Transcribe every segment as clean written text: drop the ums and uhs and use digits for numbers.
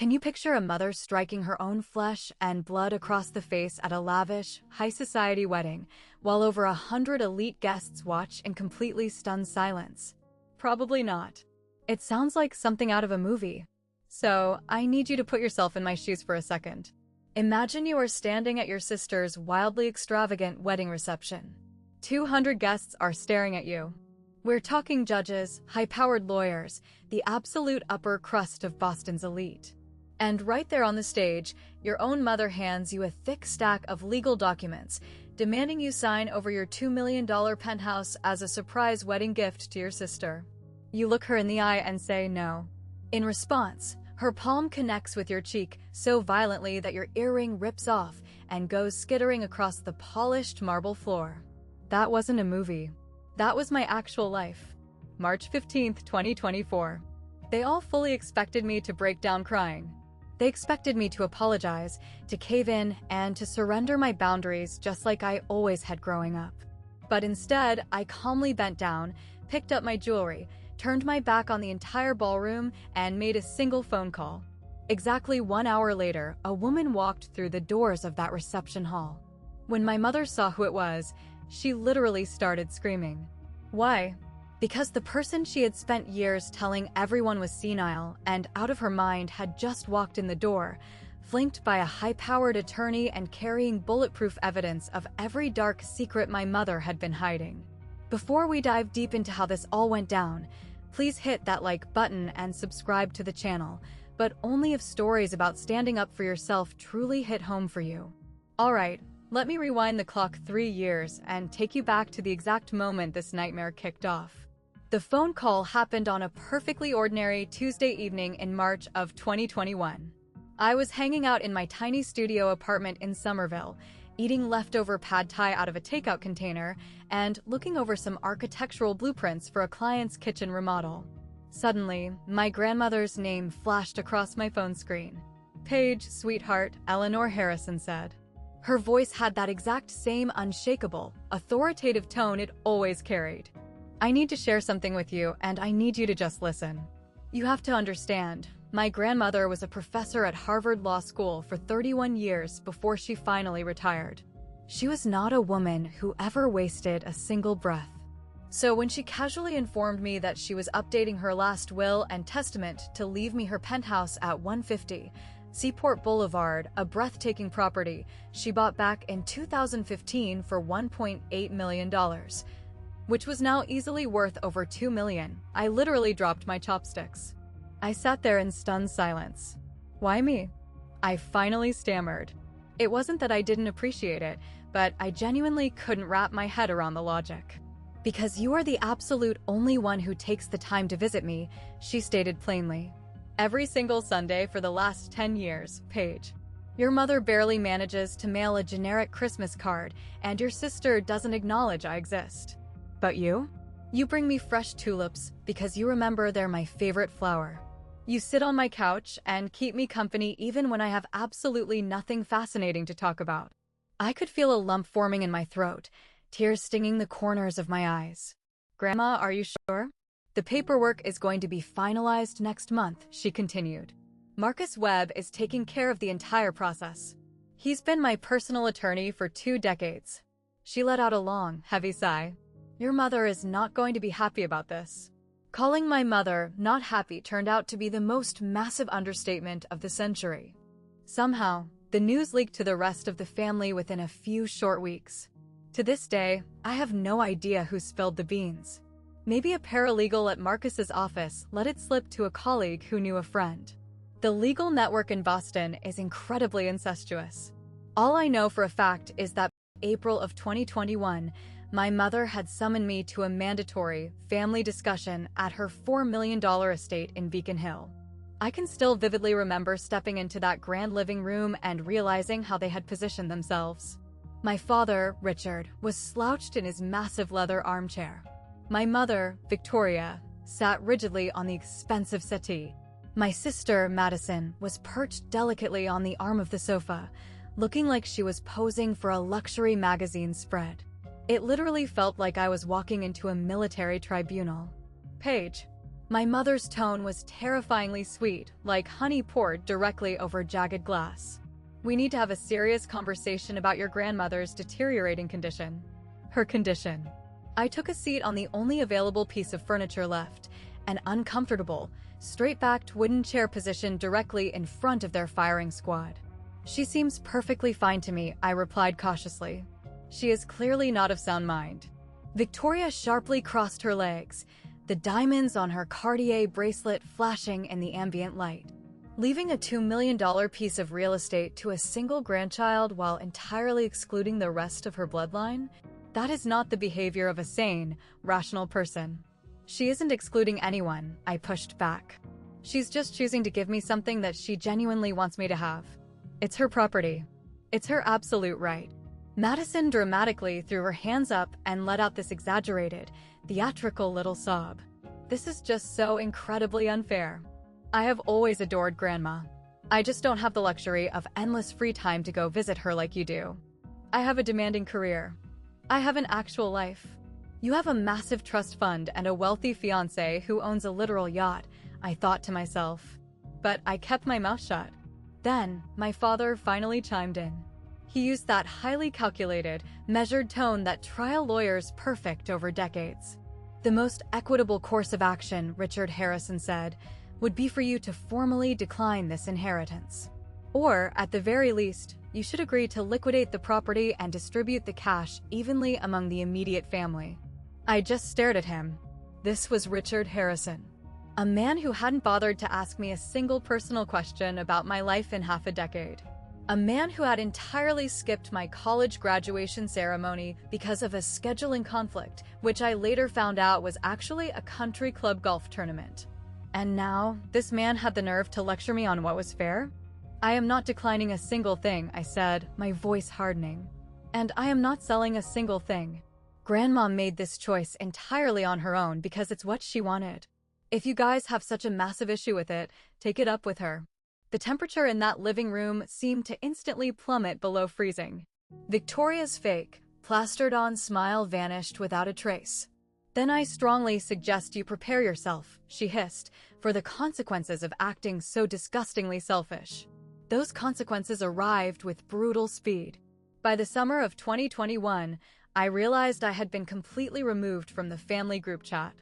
Can you picture a mother striking her own flesh and blood across the face at a lavish, high-society wedding, while over 100 elite guests watch in completely stunned silence? Probably not. It sounds like something out of a movie. So, I need you to put yourself in my shoes for a second. Imagine you are standing at your sister's wildly extravagant wedding reception. 200 guests are staring at you. We're talking judges, high-powered lawyers, the absolute upper crust of Boston's elite. And right there on the stage, your own mother hands you a thick stack of legal documents, demanding you sign over your $2 million penthouse as a surprise wedding gift to your sister. You look her in the eye and say no. In response, her palm connects with your cheek so violently that your earring rips off and goes skittering across the polished marble floor. That wasn't a movie. That was my actual life. March 15th, 2024. They all fully expected me to break down crying. They expected me to apologize, to cave in, and to surrender my boundaries just like I always had growing up. But instead, I calmly bent down, picked up my jewelry, turned my back on the entire ballroom, and made a single phone call. Exactly 1 hour later, a woman walked through the doors of that reception hall. When my mother saw who it was, she literally started screaming. Why? Because the person she had spent years telling everyone was senile and out of her mind had just walked in the door, flanked by a high-powered attorney and carrying bulletproof evidence of every dark secret my mother had been hiding. Before we dive deep into how this all went down, please hit that like button and subscribe to the channel, but only if stories about standing up for yourself truly hit home for you. Alright, let me rewind the clock 3 years and take you back to the exact moment this nightmare kicked off. The phone call happened on a perfectly ordinary Tuesday evening in March of 2021. I was hanging out in my tiny studio apartment in Somerville, eating leftover pad thai out of a takeout container, and looking over some architectural blueprints for a client's kitchen remodel. Suddenly, my grandmother's name flashed across my phone screen. "Paige, sweetheart," Eleanor Harrison said. Her voice had that exact same unshakable, authoritative tone it always carried. "I need to share something with you, and I need you to just listen. You have to understand, my grandmother was a professor at Harvard Law School for 31 years before she finally retired. She was not a woman who ever wasted a single breath. So when she casually informed me that she was updating her last will and testament to leave me her penthouse at 150 Seaport Boulevard, a breathtaking property she bought back in 2015 for $1.8 million, which was now easily worth over $2 million, I literally dropped my chopsticks. I sat there in stunned silence. Why me? I finally stammered. It wasn't that I didn't appreciate it, but I genuinely couldn't wrap my head around the logic. "Because you are the absolute only one who takes the time to visit me," she stated plainly. "Every single Sunday for the last 10 years, Paige. Your mother barely manages to mail a generic Christmas card, and your sister doesn't acknowledge I exist. But you? You bring me fresh tulips because you remember they're my favorite flower. You sit on my couch and keep me company even when I have absolutely nothing fascinating to talk about." I could feel a lump forming in my throat, tears stinging the corners of my eyes. "Grandma, are you sure? The paperwork is going to be finalized next month," she continued. "Marcus Webb is taking care of the entire process. He's been my personal attorney for 2 decades. She let out a long, heavy sigh. "Your mother is not going to be happy about this." Calling my mother not happy turned out to be the most massive understatement of the century. Somehow, the news leaked to the rest of the family within a few short weeks. To this day, I have no idea who spilled the beans. Maybe a paralegal at Marcus's office let it slip to a colleague who knew a friend. The legal network in Boston is incredibly incestuous. All I know for a fact is that April of 2021, my mother had summoned me to a mandatory family discussion at her $4 million estate in Beacon Hill. I can still vividly remember stepping into that grand living room and realizing how they had positioned themselves. My father, Richard, was slouched in his massive leather armchair. My mother, Victoria, sat rigidly on the expensive settee. My sister, Madison, was perched delicately on the arm of the sofa, looking like she was posing for a luxury magazine spread. It literally felt like I was walking into a military tribunal. "Paige, My mother's tone was terrifyingly sweet, like honey poured directly over jagged glass. "We need to have a serious conversation about your grandmother's deteriorating condition." Her condition. I took a seat on the only available piece of furniture left, an uncomfortable, straight-backed wooden chair positioned directly in front of their firing squad. "She seems perfectly fine to me," I replied cautiously. "She is clearly not of sound mind." Victoria sharply crossed her legs, the diamonds on her Cartier bracelet flashing in the ambient light. Leaving a $2 million piece of real estate to a single grandchild while entirely excluding the rest of her bloodline? That is not the behavior of a sane, rational person. "She isn't excluding anyone," I pushed back. "She's just choosing to give me something that she genuinely wants me to have. It's her property. It's her absolute right." Madison dramatically threw her hands up and let out this exaggerated, theatrical little sob. "This is just so incredibly unfair. I have always adored Grandma. I just don't have the luxury of endless free time to go visit her like you do. I have a demanding career. I have an actual life. You have a massive trust fund and a wealthy fiancé who owns a literal yacht," I thought to myself. But I kept my mouth shut. Then, my father finally chimed in. He used that highly calculated, measured tone that trial lawyers perfect over decades. "The most equitable course of action," Richard Harrison said, "would be for you to formally decline this inheritance. Or, at the very least, you should agree to liquidate the property and distribute the cash evenly among the immediate family." I just stared at him. This was Richard Harrison, a man who hadn't bothered to ask me a single personal question about my life in half a decade. A man who had entirely skipped my college graduation ceremony because of a scheduling conflict, which I later found out was actually a country club golf tournament. And now, this man had the nerve to lecture me on what was fair? "I am not declining a single thing," I said, my voice hardening. "And I am not selling a single thing. Grandma made this choice entirely on her own because it's what she wanted. If you guys have such a massive issue with it, take it up with her." The temperature in that living room seemed to instantly plummet below freezing. Victoria's fake, plastered-on smile vanished without a trace. "Then I strongly suggest you prepare yourself," she hissed, "for the consequences of acting so disgustingly selfish." Those consequences arrived with brutal speed. By the summer of 2021, I realized I had been completely removed from the family group chat.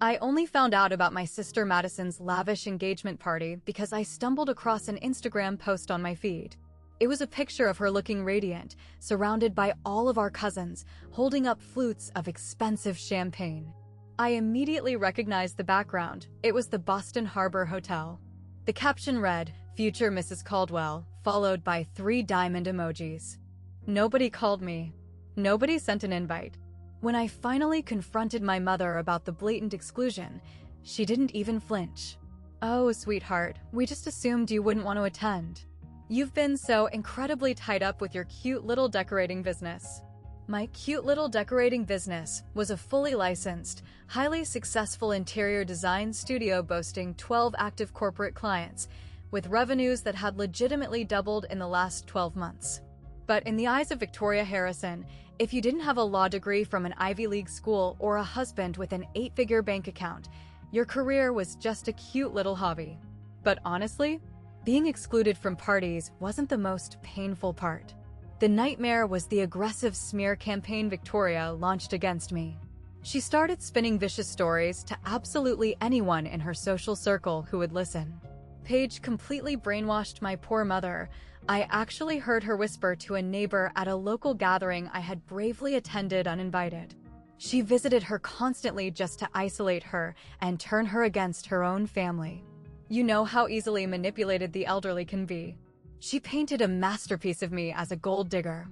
I only found out about my sister Madison's lavish engagement party because I stumbled across an Instagram post on my feed. It was a picture of her looking radiant, surrounded by all of our cousins, holding up flutes of expensive champagne. I immediately recognized the background. It was the Boston Harbor Hotel. The caption read, "Future Mrs. Caldwell," followed by 3 diamond emojis. Nobody called me. Nobody sent an invite. When I finally confronted my mother about the blatant exclusion, she didn't even flinch. "Oh, sweetheart, we just assumed you wouldn't want to attend. You've been so incredibly tied up with your cute little decorating business." My cute little decorating business was a fully licensed, highly successful interior design studio boasting 12 active corporate clients, with revenues that had legitimately doubled in the last 12 months. But in the eyes of Victoria Harrison, if you didn't have a law degree from an Ivy League school or a husband with an 8-figure bank account, your career was just a cute little hobby. But honestly, being excluded from parties wasn't the most painful part. The nightmare was the aggressive smear campaign Victoria launched against me. She started spinning vicious stories to absolutely anyone in her social circle who would listen. Paige completely brainwashed my poor mother. I actually heard her whisper to a neighbor at a local gathering I had bravely attended uninvited. She visited her constantly just to isolate her and turn her against her own family. You know how easily manipulated the elderly can be. She painted a masterpiece of me as a gold digger,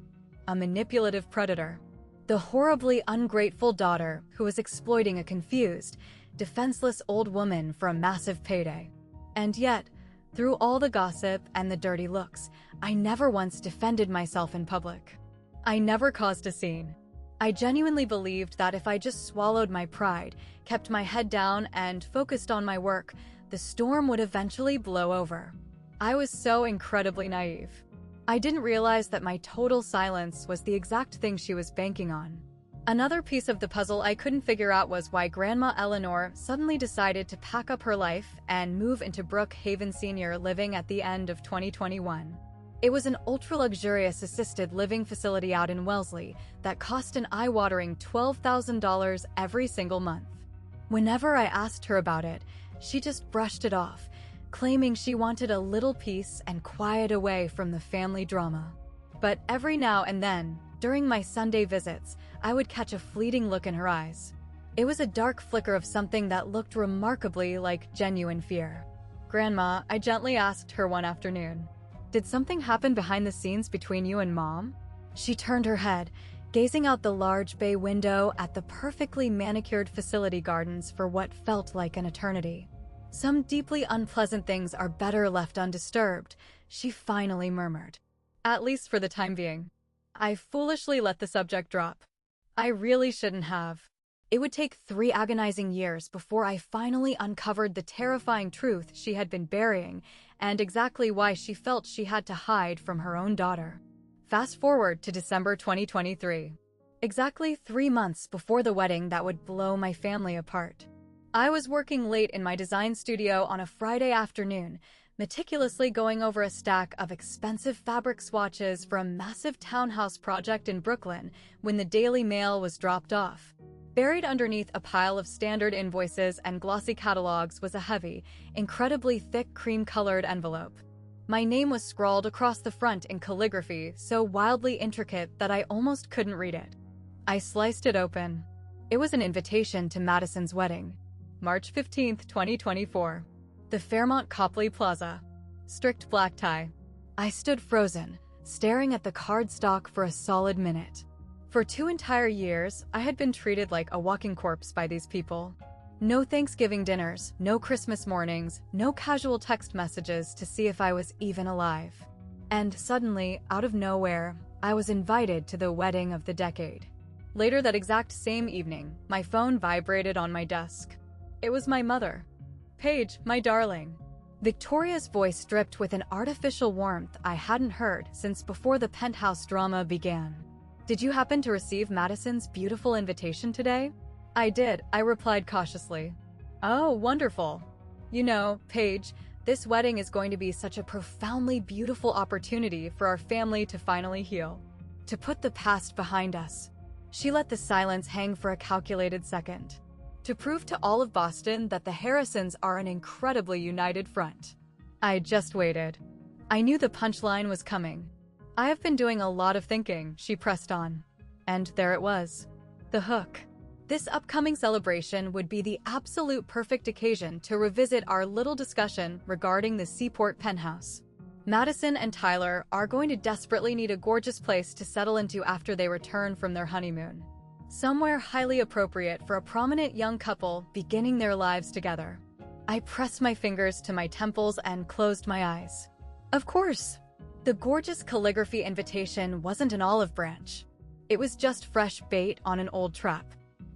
a manipulative predator, the horribly ungrateful daughter who was exploiting a confused, defenseless old woman for a massive payday. And yet, through all the gossip and the dirty looks, I never once defended myself in public. I never caused a scene. I genuinely believed that if I just swallowed my pride, kept my head down, and focused on my work, the storm would eventually blow over. I was so incredibly naive. I didn't realize that my total silence was the exact thing she was banking on. Another piece of the puzzle I couldn't figure out was why Grandma Eleanor suddenly decided to pack up her life and move into Brookhaven Senior Living at the end of 2021. It was an ultra-luxurious assisted living facility out in Wellesley that cost an eye-watering $12,000 every single month. Whenever I asked her about it, she just brushed it off, claiming she wanted a little peace and quiet away from the family drama. But every now and then, during my Sunday visits, I would catch a fleeting look in her eyes. It was a dark flicker of something that looked remarkably like genuine fear. "Grandma," I gently asked her one afternoon, "did something happen behind the scenes between you and Mom?" She turned her head, gazing out the large bay window at the perfectly manicured facility gardens for what felt like an eternity. "Some deeply unpleasant things are better left undisturbed," she finally murmured. "At least for the time being." I foolishly let the subject drop. I really shouldn't have. It would take 3 agonizing years before I finally uncovered the terrifying truth she had been burying and exactly why she felt she had to hide from her own daughter. Fast forward to December 2023. Exactly 3 months before the wedding that would blow my family apart. I was working late in my design studio on a Friday afternoon, meticulously going over a stack of expensive fabric swatches for a massive townhouse project in Brooklyn when the Daily Mail was dropped off. Buried underneath a pile of standard invoices and glossy catalogs was a heavy, incredibly thick cream-colored envelope. My name was scrawled across the front in calligraphy so wildly intricate that I almost couldn't read it. I sliced it open. It was an invitation to Madison's wedding. March 15, 2024. The Fairmont Copley Plaza. Strict black tie. I stood frozen, staring at the cardstock for a solid minute. For 2 entire years, I had been treated like a walking corpse by these people. No Thanksgiving dinners, no Christmas mornings, no casual text messages to see if I was even alive. And suddenly, out of nowhere, I was invited to the wedding of the decade. Later that exact same evening, my phone vibrated on my desk. It was my mother. "Paige, my darling." Victoria's voice dripped with an artificial warmth I hadn't heard since before the Penthouse drama began. "Did you happen to receive Madison's beautiful invitation today?" "I did," I replied cautiously. "Oh, wonderful. You know, Paige, this wedding is going to be such a profoundly beautiful opportunity for our family to finally heal. To put the past behind us." She let the silence hang for a calculated second. "To prove to all of Boston that the Harrisons are an incredibly united front." I just waited. I knew the punchline was coming. "I have been doing a lot of thinking," she pressed on. And there it was. The hook. This upcoming celebration would be the absolute perfect occasion to revisit our little discussion regarding the Seaport penthouse. Madison and Tyler are going to desperately need a gorgeous place to settle into after they return from their honeymoon. Somewhere highly appropriate for a prominent young couple beginning their lives together. I pressed my fingers to my temples and closed my eyes. Of course! The gorgeous calligraphy invitation wasn't an olive branch. It was just fresh bait on an old trap.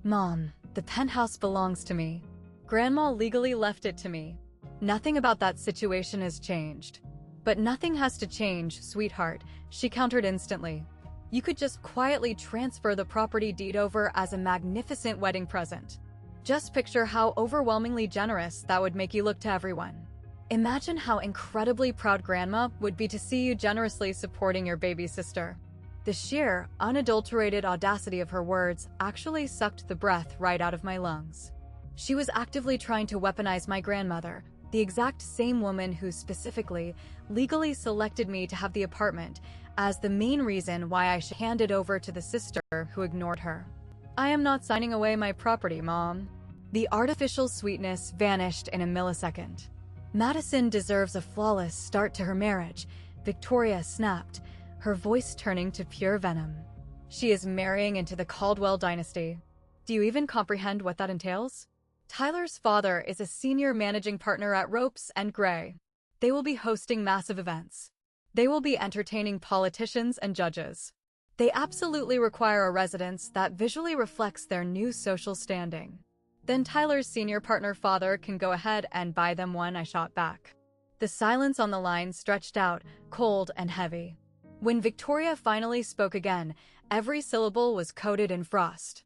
"Mom, the penthouse belongs to me. Grandma legally left it to me. Nothing about that situation has changed." "But nothing has to change, sweetheart," she countered instantly. "You could just quietly transfer the property deed over as a magnificent wedding present. Just picture how overwhelmingly generous that would make you look to everyone. Imagine how incredibly proud Grandma would be to see you generously supporting your baby sister." The sheer, unadulterated audacity of her words actually sucked the breath right out of my lungs. She was actively trying to weaponize my grandmother, the exact same woman who specifically, legally selected me to have the apartment, as the main reason why I should hand it over to the sister who ignored her. "I am not signing away my property, Mom." The artificial sweetness vanished in a millisecond. "Madison deserves a flawless start to her marriage," Victoria snapped, her voice turning to pure venom. "She is marrying into the Caldwell dynasty. Do you even comprehend what that entails? Tyler's father is a senior managing partner at Ropes and Gray. They will be hosting massive events. They will be entertaining politicians and judges. They absolutely require a residence that visually reflects their new social standing. Then Tyler's senior partner father can go ahead and buy them one," I shot back. The silence on the line stretched out, cold and heavy. When Victoria finally spoke again, Every syllable was coated in frost.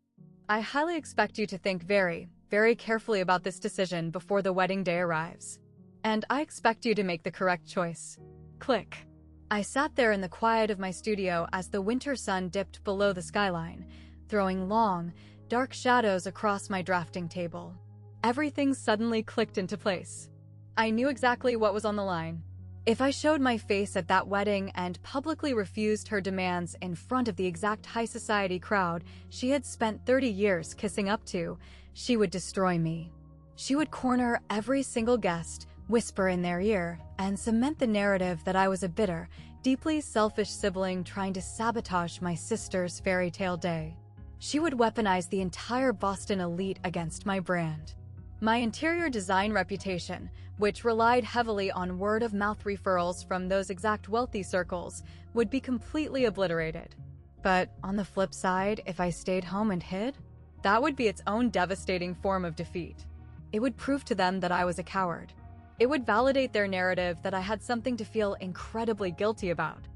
I highly expect you to think very, very carefully about this decision before the wedding day arrives. And I expect you to make the correct choice. Click. I sat there in the quiet of my studio as the winter sun dipped below the skyline, throwing long, dark shadows across my drafting table. Everything suddenly clicked into place. I knew exactly what was on the line. If I showed my face at that wedding and publicly refused her demands in front of the exact high society crowd she had spent 30 years kissing up to, she would destroy me. She would corner every single guest, whisper in their ear, and cement the narrative that I was a bitter, deeply selfish sibling trying to sabotage my sister's fairy tale day. She would weaponize the entire Boston elite against my brand. My interior design reputation, which relied heavily on word-of-mouth referrals from those exact wealthy circles, would be completely obliterated. But on the flip side, if I stayed home and hid, that would be its own devastating form of defeat. It would prove to them that I was a coward. It would validate their narrative that I had something to feel incredibly guilty about.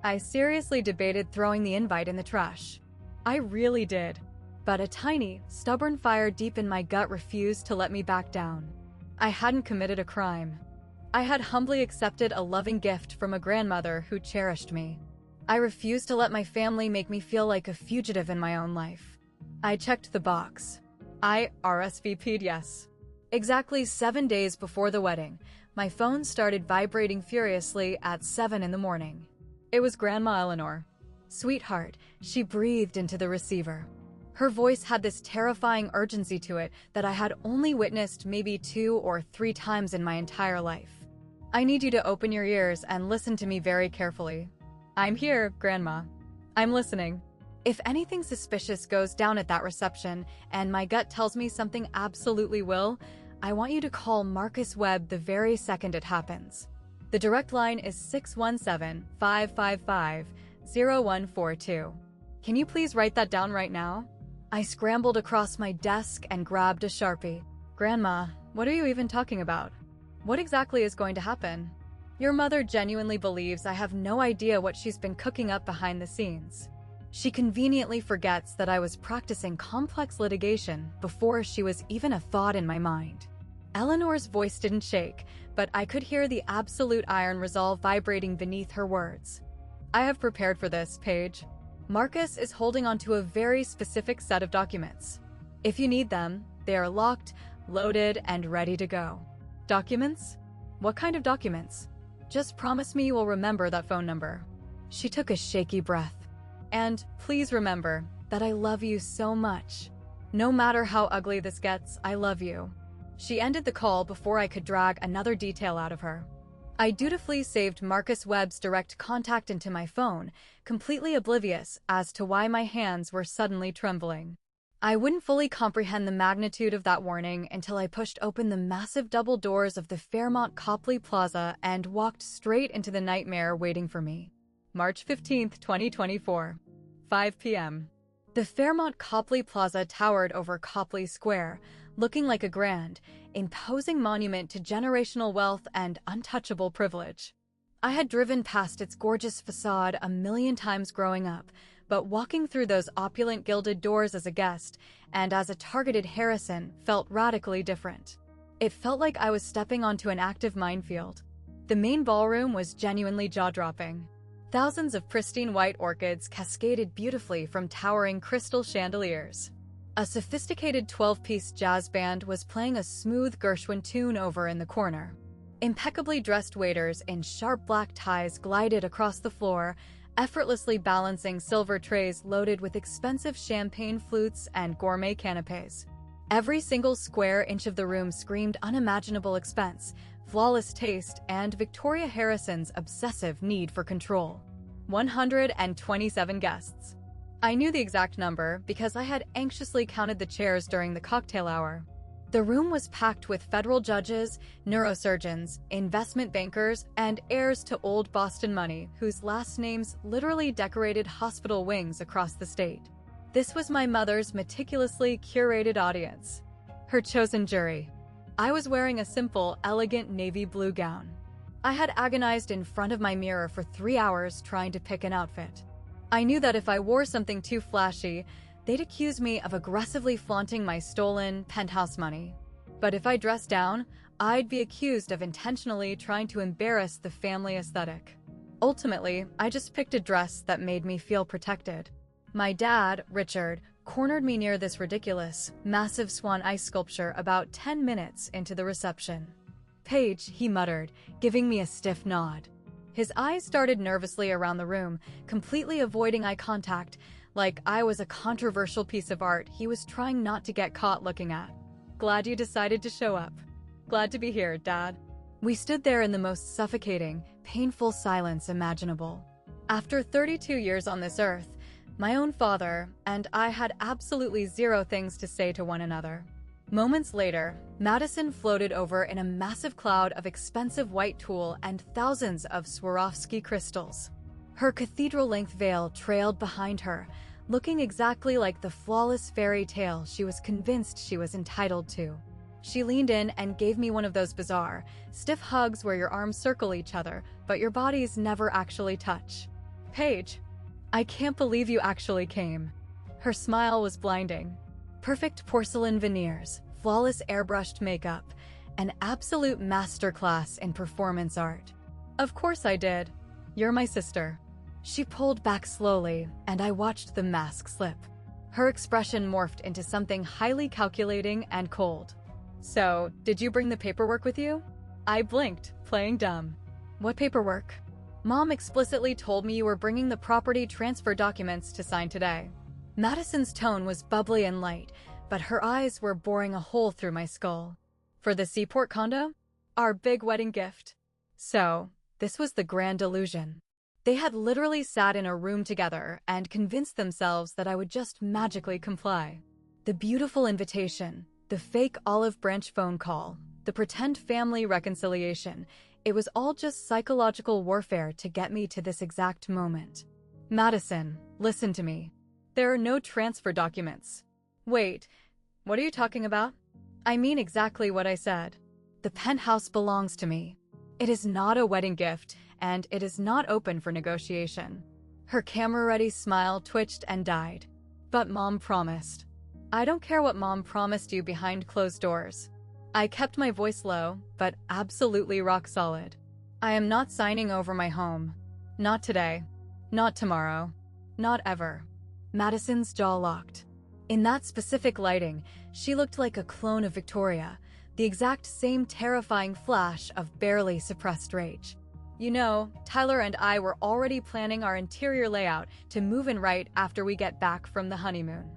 I seriously debated throwing the invite in the trash. I really did. But a tiny, stubborn fire deep in my gut refused to let me back down. I hadn't committed a crime. I had humbly accepted a loving gift from a grandmother who cherished me. I refused to let my family make me feel like a fugitive in my own life. I checked the box. I RSVP'd yes. Exactly 7 days before the wedding, my phone started vibrating furiously at 7 in the morning. It was Grandma Eleanor. Sweetheart, she breathed into the receiver. Her voice had this terrifying urgency to it that I had only witnessed maybe 2 or 3 times in my entire life. I need you to open your ears and listen to me very carefully. I'm here, Grandma. I'm listening. If anything suspicious goes down at that reception and my gut tells me something absolutely will, I want you to call Marcus Webb the very second it happens. The direct line is 617-555-0142. Can you please write that down right now? I scrambled across my desk and grabbed a Sharpie. Grandma, what are you even talking about? What exactly is going to happen? Your mother genuinely believes I have no idea what she's been cooking up behind the scenes. She conveniently forgets that I was practicing complex litigation before she was even a thought in my mind. Eleanor's voice didn't shake, but I could hear the absolute iron resolve vibrating beneath her words. I have prepared for this, Paige. Marcus is holding onto a very specific set of documents. If you need them, they are locked, loaded, and ready to go. Documents? What kind of documents? Just promise me you will remember that phone number. She took a shaky breath. And please remember that I love you so much. No matter how ugly this gets, I love you. She ended the call before I could drag another detail out of her. I dutifully saved Marcus Webb's direct contact into my phone, completely oblivious as to why my hands were suddenly trembling. I wouldn't fully comprehend the magnitude of that warning until I pushed open the massive double doors of the Fairmont Copley Plaza and walked straight into the nightmare waiting for me. March 15th, 2024, 5 p.m. The Fairmont Copley Plaza towered over Copley Square, looking like a grand, imposing monument to generational wealth and untouchable privilege. I had driven past its gorgeous facade a million times growing up, but walking through those opulent gilded doors as a guest and as a targeted Harrison felt radically different. It felt like I was stepping onto an active minefield. The main ballroom was genuinely jaw-dropping. Thousands of pristine white orchids cascaded beautifully from towering crystal chandeliers. A sophisticated 12-piece jazz band was playing a smooth Gershwin tune over in the corner. Impeccably dressed waiters in sharp black ties glided across the floor, effortlessly balancing silver trays loaded with expensive champagne flutes and gourmet canapes. Every single square inch of the room screamed unimaginable expense, flawless taste, and Victoria Harrison's obsessive need for control. 127 guests. I knew the exact number because I had anxiously counted the chairs during the cocktail hour. The room was packed with federal judges, neurosurgeons, investment bankers, and heirs to old Boston money whose last names literally decorated hospital wings across the state. This was my mother's meticulously curated audience, her chosen jury. I was wearing a simple, elegant navy blue gown. I had agonized in front of my mirror for 3 hours trying to pick an outfit. I knew that if I wore something too flashy, they'd accuse me of aggressively flaunting my stolen penthouse money. But if I dressed down, I'd be accused of intentionally trying to embarrass the family aesthetic. Ultimately, I just picked a dress that made me feel protected. My dad, Richard, cornered me near this ridiculous, massive swan ice sculpture about 10 minutes into the reception. "Paige," he muttered, giving me a stiff nod. His eyes darted nervously around the room, completely avoiding eye contact, like I was a controversial piece of art he was trying not to get caught looking at. "Glad you decided to show up." "Glad to be here, Dad." We stood there in the most suffocating, painful silence imaginable. After 32 years on this earth, my own father and I had absolutely zero things to say to one another. Moments later, Madison floated over in a massive cloud of expensive white tulle and thousands of Swarovski crystals. Her cathedral-length veil trailed behind her, looking exactly like the flawless fairy tale she was convinced she was entitled to. She leaned in and gave me one of those bizarre, stiff hugs where your arms circle each other, but your bodies never actually touch. "Paige, I can't believe you actually came." Her smile was blinding. Perfect porcelain veneers, flawless airbrushed makeup, an absolute masterclass in performance art. "Of course I did. You're my sister." She pulled back slowly, and I watched the mask slip. Her expression morphed into something highly calculating and cold. "So, did you bring the paperwork with you?" I blinked, playing dumb. "What paperwork?" "Mom explicitly told me you were bringing the property transfer documents to sign today." Madison's tone was bubbly and light, but her eyes were boring a hole through my skull. "For the Seaport condo? Our big wedding gift." So, this was the grand illusion. They had literally sat in a room together and convinced themselves that I would just magically comply. The beautiful invitation, the fake olive branch phone call, the pretend family reconciliation, it was all just psychological warfare to get me to this exact moment. "Madison, listen to me. There are no transfer documents." "Wait, what are you talking about?" "I mean exactly what I said. The penthouse belongs to me. It is not a wedding gift, and it is not open for negotiation." Her camera-ready smile twitched and died. "But Mom promised." "I don't care what Mom promised you behind closed doors." I kept my voice low, but absolutely rock solid. "I am not signing over my home. Not today. Not tomorrow. Not ever." Madison's jaw locked. In that specific lighting, she looked like a clone of Victoria, the exact same terrifying flash of barely suppressed rage. "You know, Tyler and I were already planning our interior layout to move in right after we get back from the honeymoon.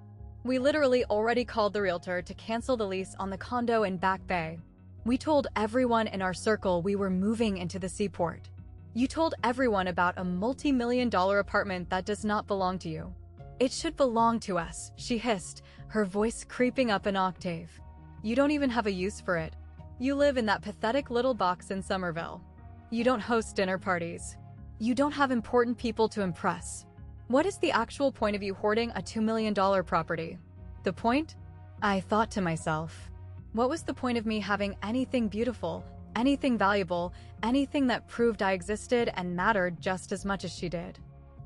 We literally already called the realtor to cancel the lease on the condo in Back Bay. We told everyone in our circle we were moving into the Seaport. You told everyone about a multi-million-dollar apartment that does not belong to you." "It should belong to us," she hissed, her voice creeping up an octave. "You don't even have a use for it. You live in that pathetic little box in Somerville. You don't host dinner parties. You don't have important people to impress. What is the actual point of you hoarding a $2 million property?" "The point?" I thought to myself. What was the point of me having anything beautiful, anything valuable, anything that proved I existed and mattered just as much as she did?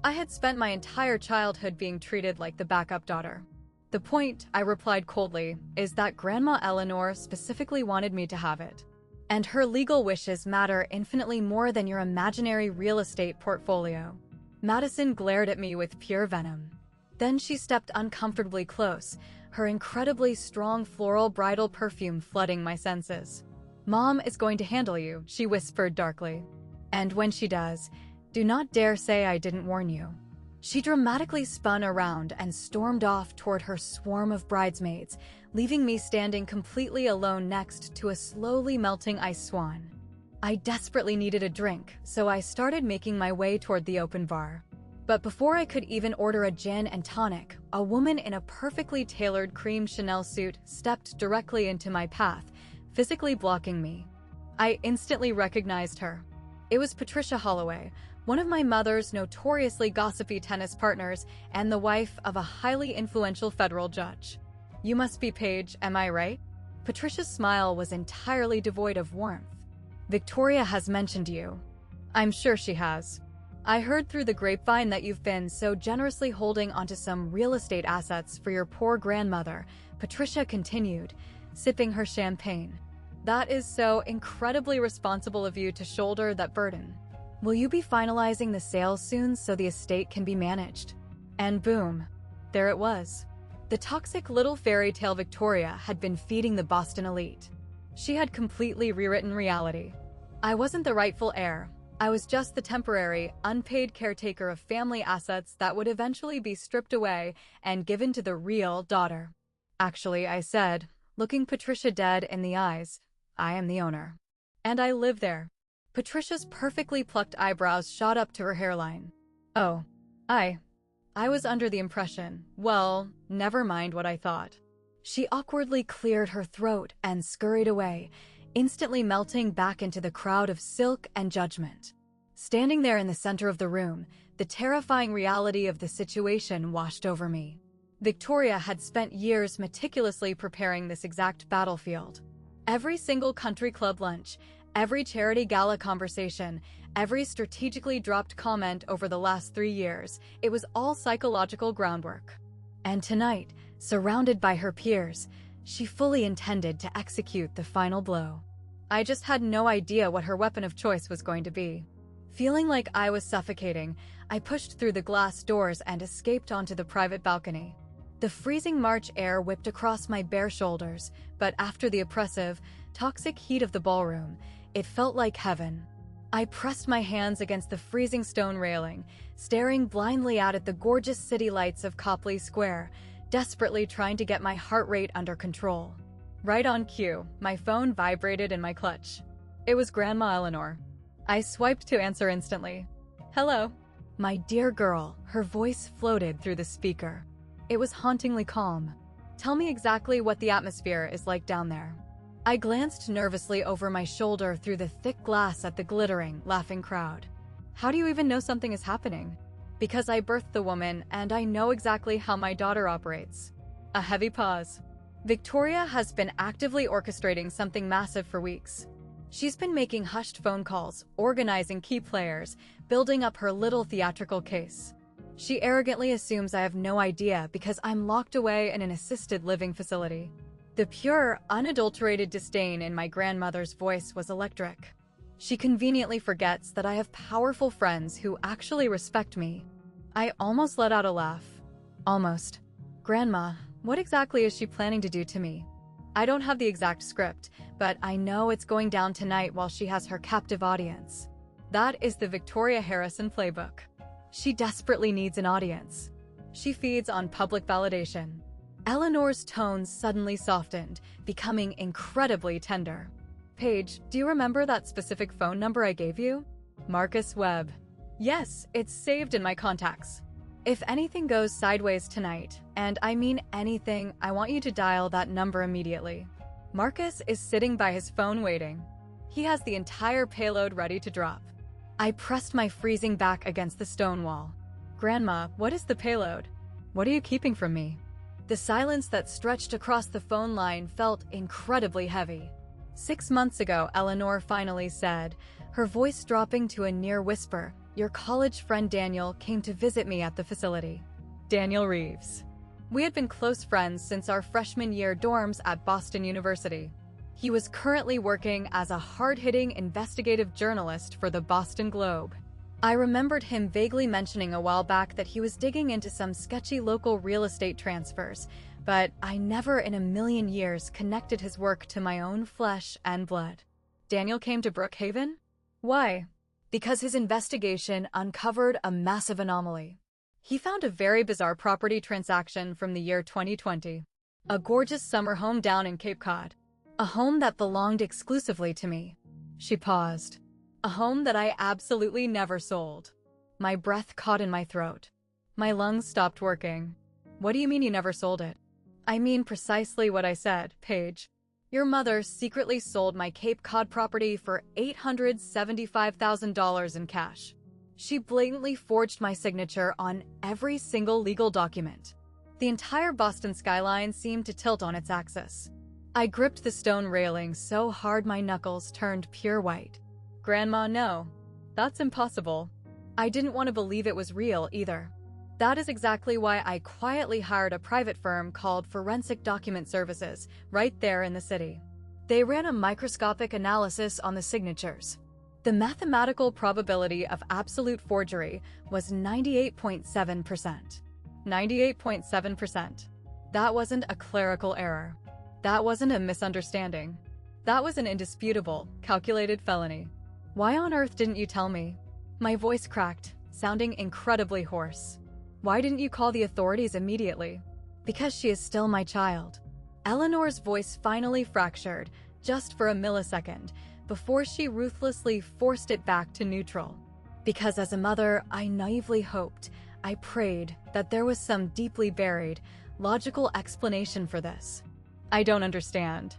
I had spent my entire childhood being treated like the backup daughter. "The point," I replied coldly, "is that Grandma Eleanor specifically wanted me to have it. And her legal wishes matter infinitely more than your imaginary real estate portfolio." Madison glared at me with pure venom. Then she stepped uncomfortably close, her incredibly strong floral bridal perfume flooding my senses. "Mom is going to handle you," she whispered darkly. "And when she does, do not dare say I didn't warn you." She dramatically spun around and stormed off toward her swarm of bridesmaids, leaving me standing completely alone next to a slowly melting ice swan. I desperately needed a drink, so I started making my way toward the open bar. But before I could even order a gin and tonic, a woman in a perfectly tailored cream Chanel suit stepped directly into my path, physically blocking me. I instantly recognized her. It was Patricia Holloway, one of my mother's notoriously gossipy tennis partners and the wife of a highly influential federal judge. "You must be Paige, am I right?" Patricia's smile was entirely devoid of warmth. "Victoria has mentioned you." "I'm sure she has." I heard through the grapevine that you've been so generously holding onto some real estate assets for your poor grandmother, Patricia continued, sipping her champagne. That is so incredibly responsible of you to shoulder that burden. Will you be finalizing the sale soon so the estate can be managed? And boom, there it was. The toxic little fairy tale Victoria had been feeding the Boston elite. She had completely rewritten reality. I wasn't the rightful heir. I was just the temporary, unpaid caretaker of family assets that would eventually be stripped away and given to the real daughter. Actually, I said, looking Patricia dead in the eyes, I am the owner. And I live there. Patricia's perfectly plucked eyebrows shot up to her hairline. Oh, I was under the impression, well, never mind what I thought. She awkwardly cleared her throat and scurried away, instantly melting back into the crowd of silk and judgment. Standing there in the center of the room, the terrifying reality of the situation washed over me. Victoria had spent years meticulously preparing this exact battlefield. Every single country club lunch, every charity gala conversation, every strategically dropped comment over the last 3 years, it was all psychological groundwork. And tonight, surrounded by her peers, she fully intended to execute the final blow. I just had no idea what her weapon of choice was going to be. Feeling like I was suffocating, I pushed through the glass doors and escaped onto the private balcony. The freezing March air whipped across my bare shoulders, but after the oppressive, toxic heat of the ballroom, it felt like heaven. I pressed my hands against the freezing stone railing, staring blindly out at the gorgeous city lights of Copley Square, desperately trying to get my heart rate under control. Right on cue, my phone vibrated in my clutch. It was Grandma Eleanor. I swiped to answer instantly. Hello. My dear girl, her voice floated through the speaker. It was hauntingly calm. Tell me exactly what the atmosphere is like down there. I glanced nervously over my shoulder through the thick glass at the glittering, laughing crowd. How do you even know something is happening? Because I birthed the woman, and I know exactly how my daughter operates. A heavy pause. Victoria has been actively orchestrating something massive for weeks. She's been making hushed phone calls, organizing key players, building up her little theatrical case. She arrogantly assumes I have no idea because I'm locked away in an assisted living facility. The pure, unadulterated disdain in my grandmother's voice was electric. She conveniently forgets that I have powerful friends who actually respect me. I almost let out a laugh. Almost. Grandma, what exactly is she planning to do to me? I don't have the exact script, but I know it's going down tonight while she has her captive audience. That is the Victoria Harrison playbook. She desperately needs an audience. She feeds on public validation. Eleanor's tone suddenly softened, becoming incredibly tender. Paige, do you remember that specific phone number I gave you? Marcus Webb. Yes, it's saved in my contacts. If anything goes sideways tonight, and I mean anything, I want you to dial that number immediately. Marcus is sitting by his phone waiting. He has the entire payload ready to drop. I pressed my freezing back against the stone wall. Grandma, what is the payload? What are you keeping from me? The silence that stretched across the phone line felt incredibly heavy. 6 months ago, Eleanor finally said, her voice dropping to a near whisper, your college friend Daniel came to visit me at the facility. Daniel Reeves. We had been close friends since our freshman year dorms at Boston University. He was currently working as a hard-hitting investigative journalist for the Boston Globe. I remembered him vaguely mentioning a while back that he was digging into some sketchy local real estate transfers, but I never in a million years connected his work to my own flesh and blood. Daniel came to Brookhaven? Why? Because his investigation uncovered a massive anomaly. He found a very bizarre property transaction from the year 2020. A gorgeous summer home down in Cape Cod. A home that belonged exclusively to me. She paused. A home that I absolutely never sold. My breath caught in my throat. My lungs stopped working. What do you mean you never sold it? I mean precisely what I said, Paige. Your mother secretly sold my Cape Cod property for $875,000 in cash. She blatantly forged my signature on every single legal document. The entire Boston skyline seemed to tilt on its axis. I gripped the stone railing so hard my knuckles turned pure white. Grandma, no. That's impossible. I didn't want to believe it was real either. That is exactly why I quietly hired a private firm called Forensic Document Services right there in the city. They ran a microscopic analysis on the signatures. The mathematical probability of absolute forgery was 98.7%. 98.7%. That wasn't a clerical error. That wasn't a misunderstanding. That was an indisputable, calculated felony. Why on earth didn't you tell me? My voice cracked, sounding incredibly hoarse. Why didn't you call the authorities immediately? Because she is still my child. Eleanor's voice finally fractured, just for a millisecond, before she ruthlessly forced it back to neutral. Because as a mother, I naively hoped, I prayed, that there was some deeply buried, logical explanation for this. I don't understand.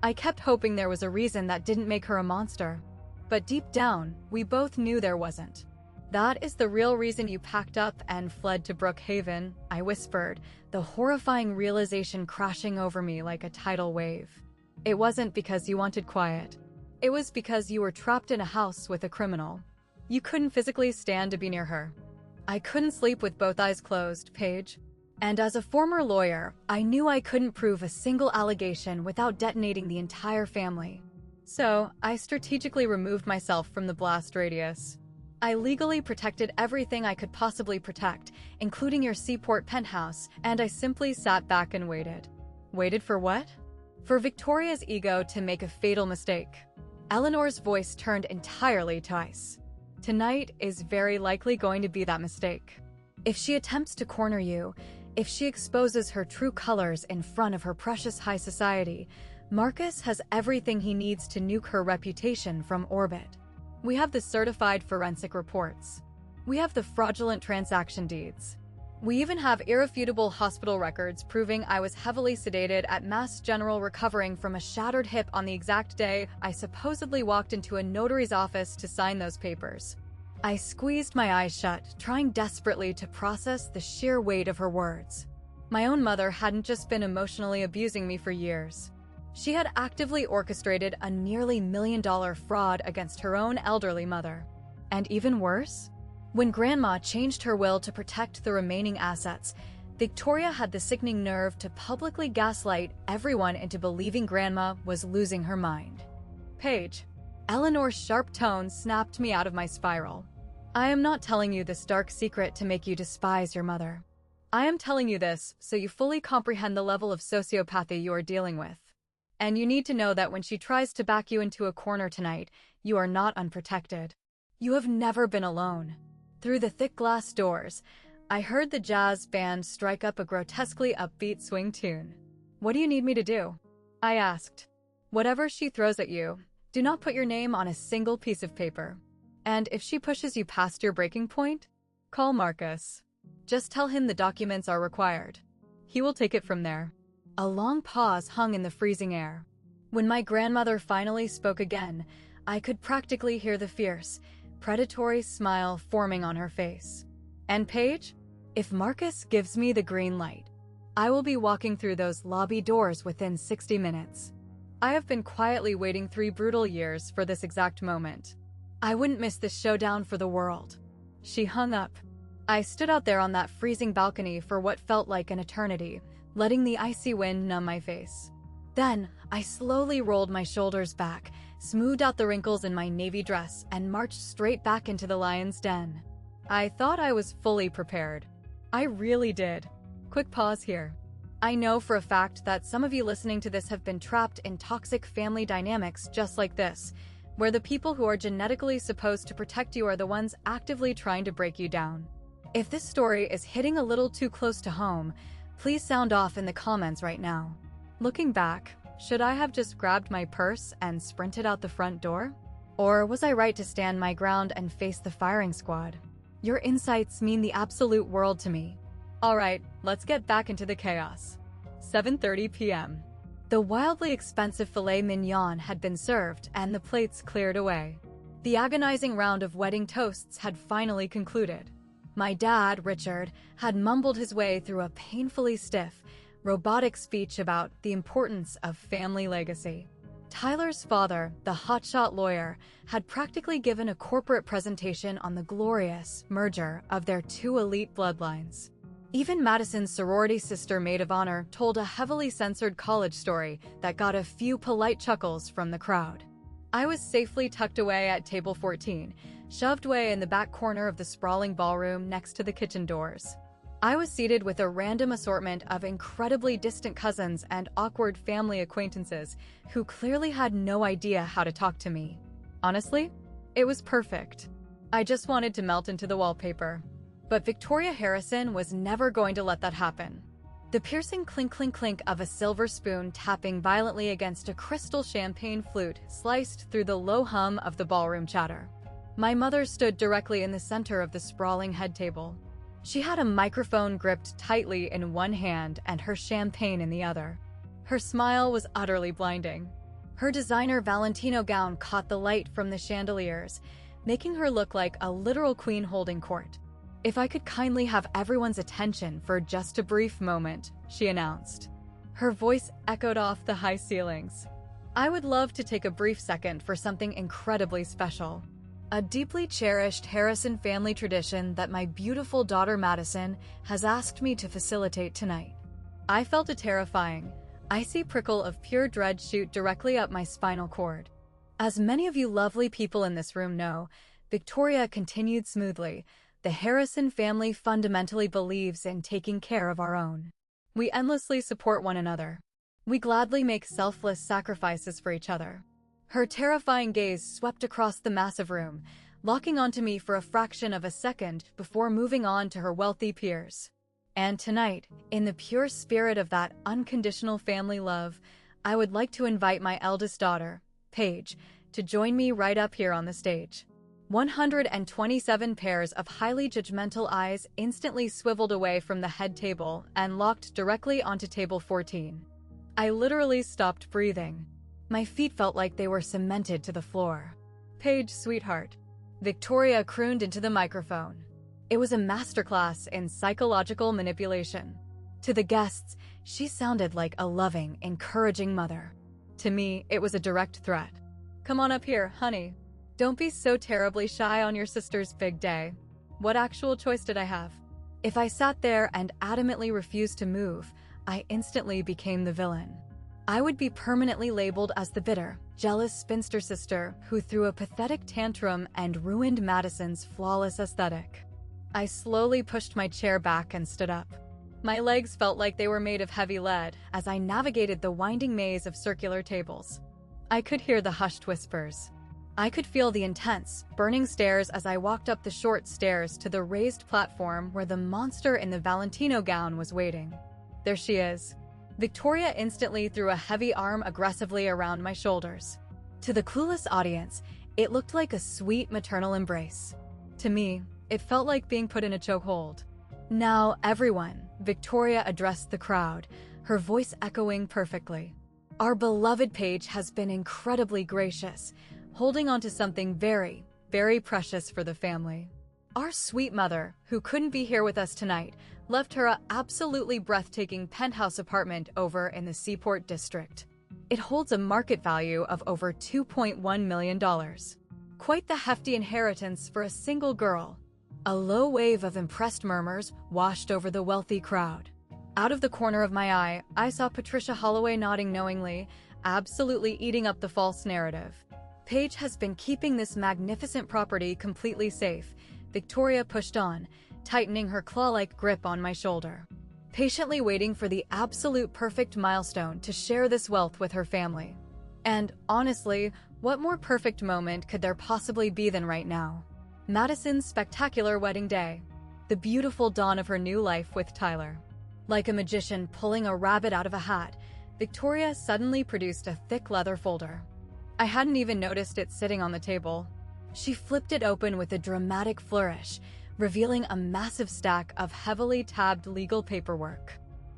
I kept hoping there was a reason that didn't make her a monster. But deep down, we both knew there wasn't. That is the real reason you packed up and fled to Brookhaven, I whispered, the horrifying realization crashing over me like a tidal wave. It wasn't because you wanted quiet. It was because you were trapped in a house with a criminal. You couldn't physically stand to be near her. I couldn't sleep with both eyes closed, Paige. And as a former lawyer, I knew I couldn't prove a single allegation without detonating the entire family. So, I strategically removed myself from the blast radius. I legally protected everything I could possibly protect, including your Seaport penthouse, and I simply sat back and waited. Waited for what? For Victoria's ego to make a fatal mistake. Eleanor's voice turned entirely to ice. Tonight is very likely going to be that mistake. If she attempts to corner you, if she exposes her true colors in front of her precious high society, Marcus has everything he needs to nuke her reputation from orbit. We have the certified forensic reports. We have the fraudulent transaction deeds. We even have irrefutable hospital records proving I was heavily sedated at Mass General recovering from a shattered hip on the exact day I supposedly walked into a notary's office to sign those papers. I squeezed my eyes shut, trying desperately to process the sheer weight of her words. My own mother hadn't just been emotionally abusing me for years. She had actively orchestrated a nearly $1 million fraud against her own elderly mother. And even worse, when Grandma changed her will to protect the remaining assets, Victoria had the sickening nerve to publicly gaslight everyone into believing Grandma was losing her mind. Paige, Eleanor's sharp tone snapped me out of my spiral. I am not telling you this dark secret to make you despise your mother. I am telling you this so you fully comprehend the level of sociopathy you are dealing with. And you need to know that when she tries to back you into a corner tonight, you are not unprotected. You have never been alone. Through the thick glass doors, I heard the jazz band strike up a grotesquely upbeat swing tune. What do you need me to do? I asked. Whatever she throws at you, do not put your name on a single piece of paper. And if she pushes you past your breaking point, call Marcus. Just tell him the documents are required. He will take it from there. A long pause hung in the freezing air. When my grandmother finally spoke again, I could practically hear the fierce, predatory smile forming on her face. And Paige, if Marcus gives me the green light, I will be walking through those lobby doors within 60 minutes. I have been quietly waiting 3 brutal years for this exact moment. I wouldn't miss this showdown for the world. She hung up. I stood out there on that freezing balcony for what felt like an eternity, letting the icy wind numb my face. Then, I slowly rolled my shoulders back, smoothed out the wrinkles in my navy dress, and marched straight back into the lion's den. I thought I was fully prepared. I really did. Quick pause here. I know for a fact that some of you listening to this have been trapped in toxic family dynamics just like this, where the people who are genetically supposed to protect you are the ones actively trying to break you down. If this story is hitting a little too close to home, please sound off in the comments right now. Looking back, should I have just grabbed my purse and sprinted out the front door? Or was I right to stand my ground and face the firing squad? Your insights mean the absolute world to me. Alright, let's get back into the chaos. 7:30 p.m. The wildly expensive filet mignon had been served and the plates cleared away. The agonizing round of wedding toasts had finally concluded. My dad, Richard, had mumbled his way through a painfully stiff, robotic speech about the importance of family legacy. Tyler's father, the hotshot lawyer, had practically given a corporate presentation on the glorious merger of their two elite bloodlines. Even Madison's sorority sister maid of honor told a heavily censored college story that got a few polite chuckles from the crowd. I was safely tucked away at table 14, shoved away in the back corner of the sprawling ballroom next to the kitchen doors. I was seated with a random assortment of incredibly distant cousins and awkward family acquaintances who clearly had no idea how to talk to me. Honestly, it was perfect. I just wanted to melt into the wallpaper. But Victoria Harrison was never going to let that happen. The piercing clink-clink-clink of a silver spoon tapping violently against a crystal champagne flute sliced through the low hum of the ballroom chatter. My mother stood directly in the center of the sprawling head table. She had a microphone gripped tightly in one hand and her champagne in the other. Her smile was utterly blinding. Her designer Valentino gown caught the light from the chandeliers, making her look like a literal queen holding court. "If I could kindly have everyone's attention for just a brief moment," she announced. Her voice echoed off the high ceilings. "I would love to take a brief second for something incredibly special. A deeply cherished Harrison family tradition that my beautiful daughter Madison has asked me to facilitate tonight." I felt a terrifying, icy prickle of pure dread shoot directly up my spinal cord. As many of you lovely people in this room know, Victoria continued smoothly, the Harrison family fundamentally believes in taking care of our own. We endlessly support one another. We gladly make selfless sacrifices for each other. Her terrifying gaze swept across the massive room, locking onto me for a fraction of a second before moving on to her wealthy peers. And tonight, in the pure spirit of that unconditional family love, I would like to invite my eldest daughter, Paige, to join me right up here on the stage. 127 pairs of highly judgmental eyes instantly swiveled away from the head table and locked directly onto table 14. I literally stopped breathing. My feet felt like they were cemented to the floor. "Paige, sweetheart," Victoria crooned into the microphone. It was a masterclass in psychological manipulation. To the guests, she sounded like a loving, encouraging mother. To me, it was a direct threat. "Come on up here, honey. Don't be so terribly shy on your sister's big day." What actual choice did I have? If I sat there and adamantly refused to move, I instantly became the villain. I would be permanently labeled as the bitter, jealous spinster sister who threw a pathetic tantrum and ruined Madison's flawless aesthetic. I slowly pushed my chair back and stood up. My legs felt like they were made of heavy lead as I navigated the winding maze of circular tables. I could hear the hushed whispers. I could feel the intense, burning stares as I walked up the short stairs to the raised platform where the monster in the Valentino gown was waiting. There she is. Victoria instantly threw a heavy arm aggressively around my shoulders. To the clueless audience, it looked like a sweet maternal embrace. To me, it felt like being put in a chokehold. "Now, everyone," Victoria addressed the crowd, her voice echoing perfectly. "Our beloved Paige has been incredibly gracious, holding on to something very, very precious for the family. Our sweet mother, who couldn't be here with us tonight, left her absolutely breathtaking penthouse apartment over in the Seaport District. It holds a market value of over $2.1 million. Quite the hefty inheritance for a single girl." A low wave of impressed murmurs washed over the wealthy crowd. Out of the corner of my eye, I saw Patricia Holloway nodding knowingly, absolutely eating up the false narrative. "Paige has been keeping this magnificent property completely safe," Victoria pushed on, tightening her claw-like grip on my shoulder. "Patiently waiting for the absolute perfect milestone to share this wealth with her family. And, honestly, what more perfect moment could there possibly be than right now? Madison's spectacular wedding day. The beautiful dawn of her new life with Tyler." Like a magician pulling a rabbit out of a hat, Victoria suddenly produced a thick leather folder. I hadn't even noticed it sitting on the table. She flipped it open with a dramatic flourish, revealing a massive stack of heavily tabbed legal paperwork.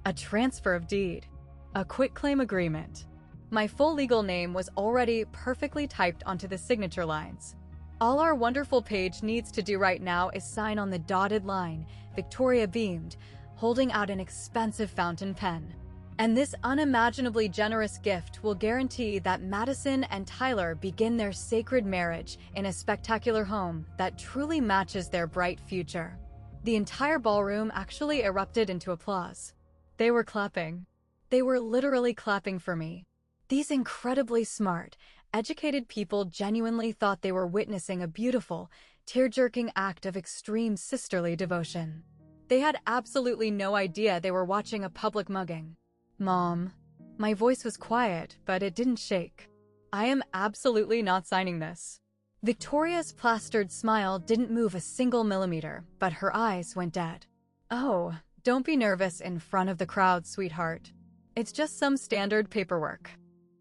A transfer of deed. A quitclaim agreement. My full legal name was already perfectly typed onto the signature lines. "All our wonderful Paige needs to do right now is sign on the dotted line," Victoria beamed, holding out an expensive fountain pen. And this unimaginably generous gift will guarantee that Madison and Tyler begin their sacred marriage in a spectacular home that truly matches their bright future. The entire ballroom actually erupted into applause. They were clapping. They were literally clapping for me. These incredibly smart, educated people genuinely thought they were witnessing a beautiful, tear-jerking act of extreme sisterly devotion. They had absolutely no idea they were watching a public mugging. Mom. My voice was quiet, but it didn't shake. I am absolutely not signing this. Victoria's plastered smile didn't move a single millimeter, but her eyes went dead. Oh, don't be nervous in front of the crowd, sweetheart. It's just some standard paperwork.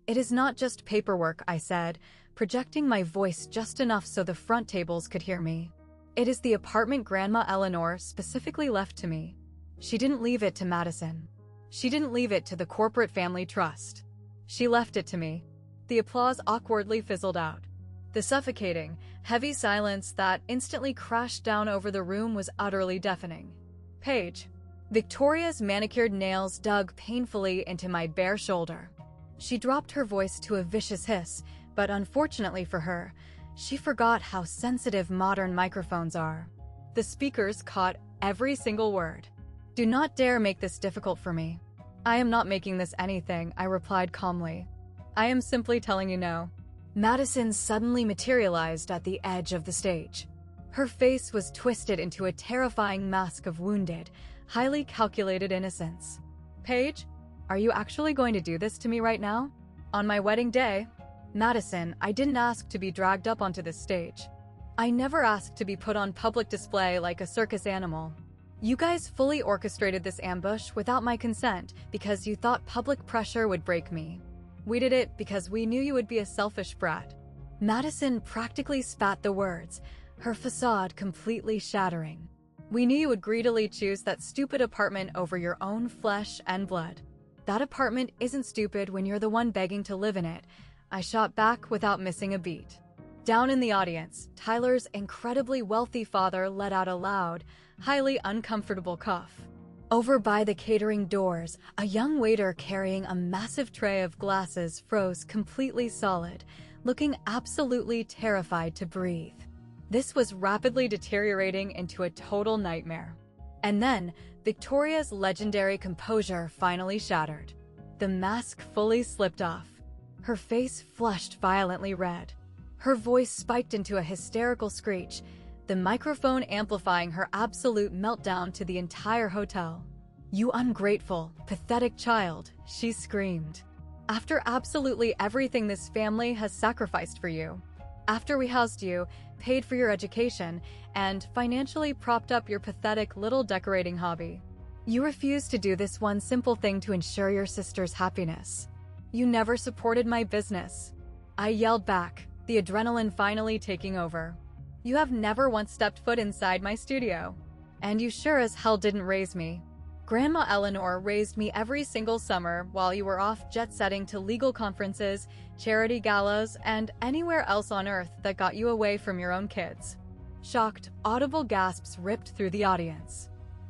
It is not just paperwork, I said, projecting my voice just enough so the front tables could hear me. It is the apartment Grandma Eleanor specifically left to me. She didn't leave it to Madison. She didn't leave it to the corporate family trust. She left it to me. The applause awkwardly fizzled out. The suffocating, heavy silence that instantly crashed down over the room was utterly deafening. Paige. Victoria's manicured nails dug painfully into my bare shoulder. She dropped her voice to a vicious hiss, but unfortunately for her, she forgot how sensitive modern microphones are. The speakers caught every single word. Do not dare make this difficult for me. I am not making this anything, I replied calmly. I am simply telling you no. Madison suddenly materialized at the edge of the stage. Her face was twisted into a terrifying mask of wounded, highly calculated innocence. Paige, are you actually going to do this to me right now? On my wedding day? Madison, I didn't ask to be dragged up onto this stage. I never asked to be put on public display like a circus animal. You guys fully orchestrated this ambush without my consent because you thought public pressure would break me. We did it because we knew you would be a selfish brat. Madison practically spat the words, her facade completely shattering. We knew you would greedily choose that stupid apartment over your own flesh and blood. That apartment isn't stupid when you're the one begging to live in it, I shot back without missing a beat. Down in the audience, Tyler's incredibly wealthy father let out a loud, highly uncomfortable cough. Over by the catering doors, a young waiter carrying a massive tray of glasses froze completely solid, looking absolutely terrified to breathe. This was rapidly deteriorating into a total nightmare. And then, Victoria's legendary composure finally shattered. The mask fully slipped off. Her face flushed violently red. Her voice spiked into a hysterical screech, the microphone amplifying her absolute meltdown to the entire hotel. You ungrateful, pathetic child, she screamed. After absolutely everything this family has sacrificed for you. After we housed you, paid for your education, and financially propped up your pathetic little decorating hobby. You refused to do this one simple thing to ensure your sister's happiness. You never supported my business. I yelled back, the adrenaline finally taking over. You have never once stepped foot inside my studio. And you sure as hell didn't raise me. Grandma Eleanor raised me every single summer while you were off jet-setting to legal conferences, charity galas, and anywhere else on earth that got you away from your own kids. Shocked, audible gasps ripped through the audience.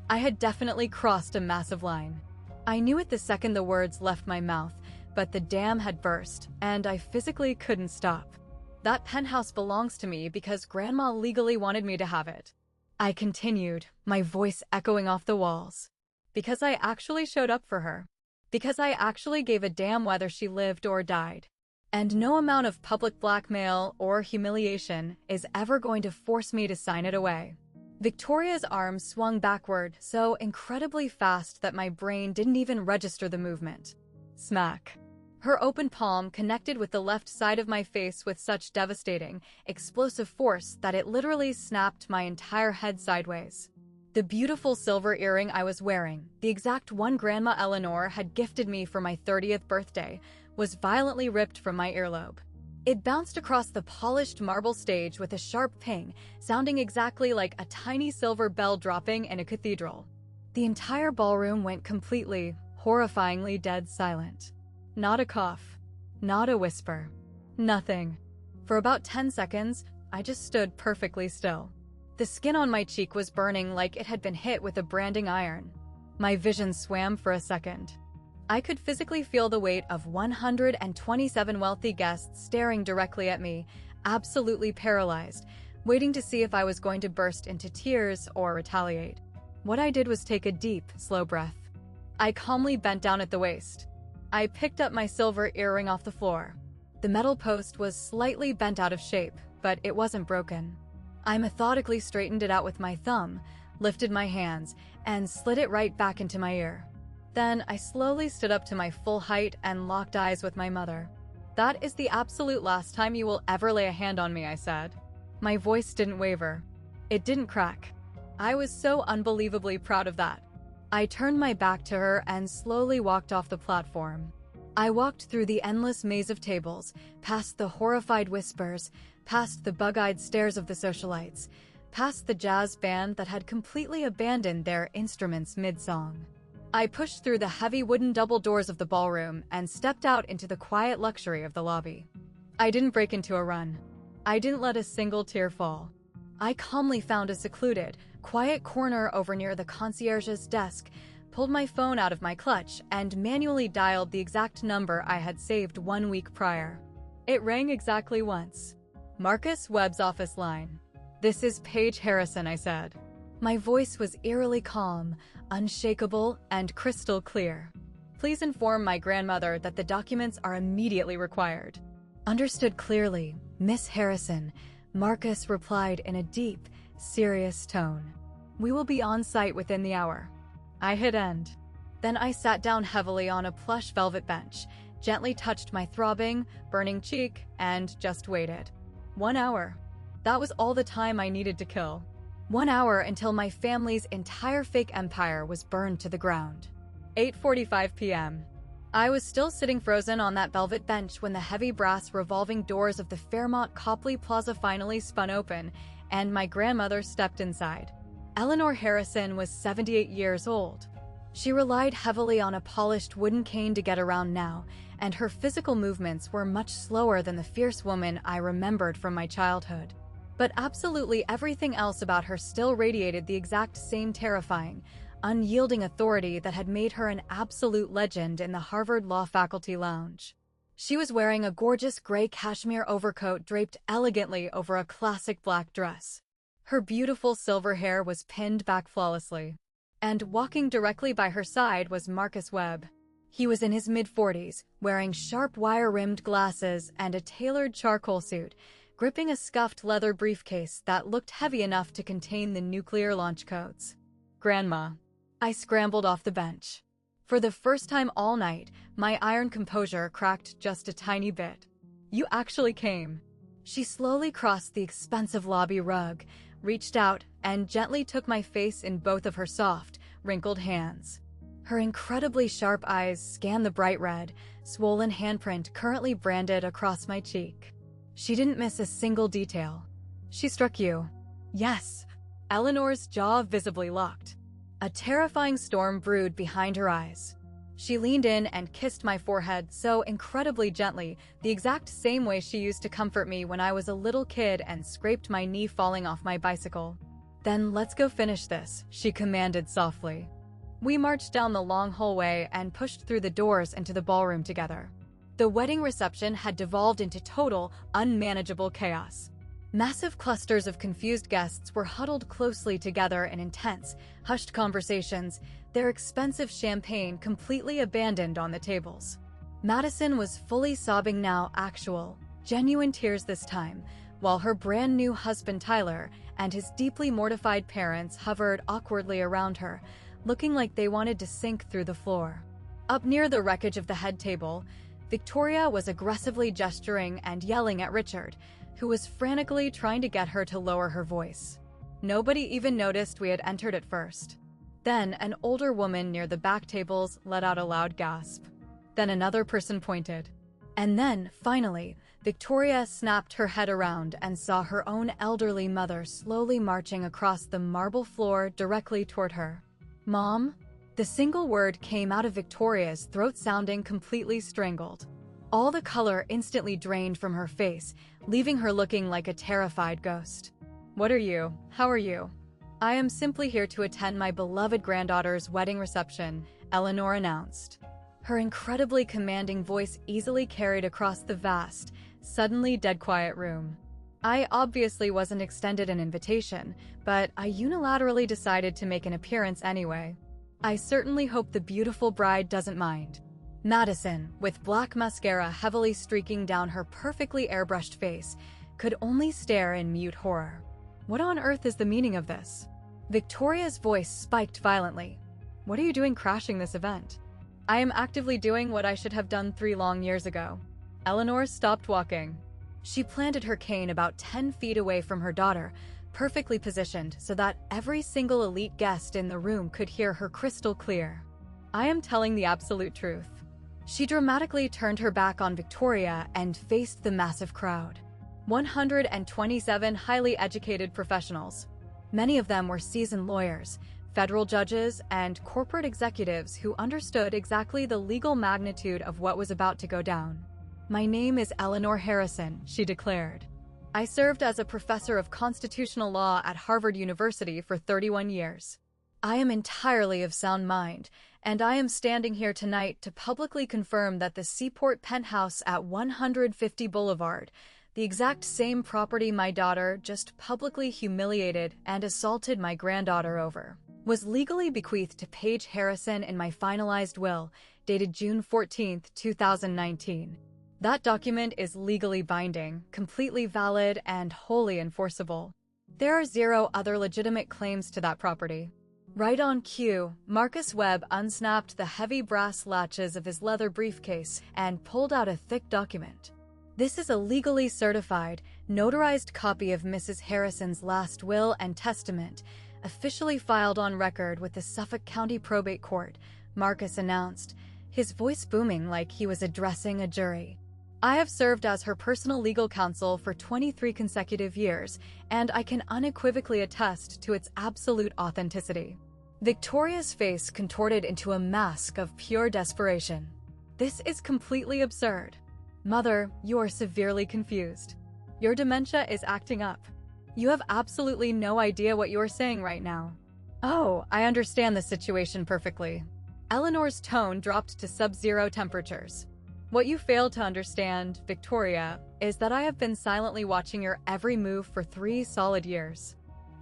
I had definitely crossed a massive line. I knew it the second the words left my mouth, but the dam had burst, and I physically couldn't stop. That penthouse belongs to me because Grandma legally wanted me to have it. I continued, my voice echoing off the walls. Because I actually showed up for her. Because I actually gave a damn whether she lived or died. And no amount of public blackmail or humiliation is ever going to force me to sign it away. Victoria's arm swung backward so incredibly fast that my brain didn't even register the movement. Smack. Her open palm connected with the left side of my face with such devastating, explosive force that it literally snapped my entire head sideways. The beautiful silver earring I was wearing, the exact one Grandma Eleanor had gifted me for my 30th birthday, was violently ripped from my earlobe. It bounced across the polished marble stage with a sharp ping, sounding exactly like a tiny silver bell dropping in a cathedral. The entire ballroom went completely, horrifyingly dead silent. Not a cough. Not a whisper. Nothing. For about 10 seconds, I just stood perfectly still. The skin on my cheek was burning like it had been hit with a branding iron. My vision swam for a second. I could physically feel the weight of 127 wealthy guests staring directly at me, absolutely paralyzed, waiting to see if I was going to burst into tears or retaliate. What I did was take a deep, slow breath. I calmly bent down at the waist. I picked up my silver earring off the floor. The metal post was slightly bent out of shape, but it wasn't broken. I methodically straightened it out with my thumb, lifted my hands, and slid it right back into my ear. Then I slowly stood up to my full height and locked eyes with my mother. "That is the absolute last time you will ever lay a hand on me," I said. My voice didn't waver. It didn't crack. I was so unbelievably proud of that. I turned my back to her and slowly walked off the platform. I walked through the endless maze of tables, past the horrified whispers, past the bug-eyed stares of the socialites, past the jazz band that had completely abandoned their instruments mid-song. I pushed through the heavy wooden double doors of the ballroom and stepped out into the quiet luxury of the lobby. I didn't break into a run. I didn't let a single tear fall. I calmly found a secluded, quiet corner over near the concierge's desk, pulled my phone out of my clutch, and manually dialed the exact number I had saved 1 week prior. It rang exactly once. Marcus Webb's office line. "This is Paige Harrison," I said. My voice was eerily calm, unshakable, and crystal clear. "Please inform my grandmother that the documents are immediately required." "Understood clearly, Miss Harrison," Marcus replied in a deep, serious tone. "We will be on site within the hour." I hit end. Then I sat down heavily on a plush velvet bench, gently touched my throbbing, burning cheek, and just waited. 1 hour. That was all the time I needed to kill. 1 hour until my family's entire fake empire was burned to the ground. 8:45 p.m. I was still sitting frozen on that velvet bench when the heavy brass revolving doors of the Fairmont Copley Plaza finally spun open, and my grandmother stepped inside. Eleanor Harrison was 78 years old. She relied heavily on a polished wooden cane to get around now, and her physical movements were much slower than the fierce woman I remembered from my childhood. But absolutely everything else about her still radiated the exact same terrifying, unyielding authority that had made her an absolute legend in the Harvard Law Faculty Lounge. She was wearing a gorgeous gray cashmere overcoat draped elegantly over a classic black dress. Her beautiful silver hair was pinned back flawlessly. And walking directly by her side was Marcus Webb. He was in his mid-40s, wearing sharp wire-rimmed glasses and a tailored charcoal suit, gripping a scuffed leather briefcase that looked heavy enough to contain the nuclear launch codes. "Grandma." I scrambled off the bench. For the first time all night, my iron composure cracked just a tiny bit. "You actually came." She slowly crossed the expensive lobby rug, reached out, and gently took my face in both of her soft, wrinkled hands. Her incredibly sharp eyes scanned the bright red, swollen handprint currently branded across my cheek. She didn't miss a single detail. "She struck you." "Yes." Eleanor's jaw visibly locked. A terrifying storm brewed behind her eyes. She leaned in and kissed my forehead so incredibly gently, the exact same way she used to comfort me when I was a little kid and scraped my knee falling off my bicycle. "Then let's go finish this," she commanded softly. We marched down the long hallway and pushed through the doors into the ballroom together. The wedding reception had devolved into total, unmanageable chaos. Massive clusters of confused guests were huddled closely together in intense, hushed conversations, their expensive champagne completely abandoned on the tables. Madison was fully sobbing now, actual, genuine tears this time, while her brand new husband Tyler and his deeply mortified parents hovered awkwardly around her, looking like they wanted to sink through the floor. Up near the wreckage of the head table, Victoria was aggressively gesturing and yelling at Richard, who was frantically trying to get her to lower her voice. Nobody even noticed we had entered at first. Then an older woman near the back tables let out a loud gasp. Then another person pointed. And then, finally, Victoria snapped her head around and saw her own elderly mother slowly marching across the marble floor directly toward her. "Mom?" The single word came out of Victoria's throat sounding completely strangled. All the color instantly drained from her face, leaving her looking like a terrified ghost. "What are you? How are you?" "I am simply here to attend my beloved granddaughter's wedding reception," Eleanor announced. Her incredibly commanding voice easily carried across the vast, suddenly dead quiet room. I obviously wasn't extended an invitation, but I unilaterally decided to make an appearance anyway. I certainly hope the beautiful bride doesn't mind. Madison, with black mascara heavily streaking down her perfectly airbrushed face, could only stare in mute horror. What on earth is the meaning of this? Victoria's voice spiked violently. What are you doing crashing this event? I am actively doing what I should have done 3 long years ago. Eleanor stopped walking. She planted her cane about 10 feet away from her daughter, perfectly positioned so that every single elite guest in the room could hear her crystal clear. I am telling the absolute truth. She dramatically turned her back on Victoria and faced the massive crowd. 127 highly educated professionals. Many of them were seasoned lawyers, federal judges, and corporate executives who understood exactly the legal magnitude of what was about to go down. "My name is Eleanor Harrison," she declared. "I served as a professor of constitutional law at Harvard University for 31 years. I am entirely of sound mind, and I am standing here tonight to publicly confirm that the Seaport Penthouse at 150 Boulevard, the exact same property my daughter just publicly humiliated and assaulted my granddaughter over, was legally bequeathed to Paige Harrison in my finalized will, dated June 14, 2019. That document is legally binding, completely valid, and wholly enforceable. There are 0 other legitimate claims to that property." Right on cue, Marcus Webb unsnapped the heavy brass latches of his leather briefcase and pulled out a thick document. This is a legally certified, notarized copy of Mrs. Harrison's last will and testament, officially filed on record with the Suffolk County Probate Court, Marcus announced, his voice booming like he was addressing a jury. "I have served as her personal legal counsel for 23 consecutive years, and I can unequivocally attest to its absolute authenticity." Victoria's face contorted into a mask of pure desperation. "This is completely absurd. Mother, you are severely confused. Your dementia is acting up. You have absolutely no idea what you are saying right now." "Oh, I understand the situation perfectly." Eleanor's tone dropped to sub-zero temperatures. "What you fail to understand, Victoria, is that I have been silently watching your every move for 3 solid years.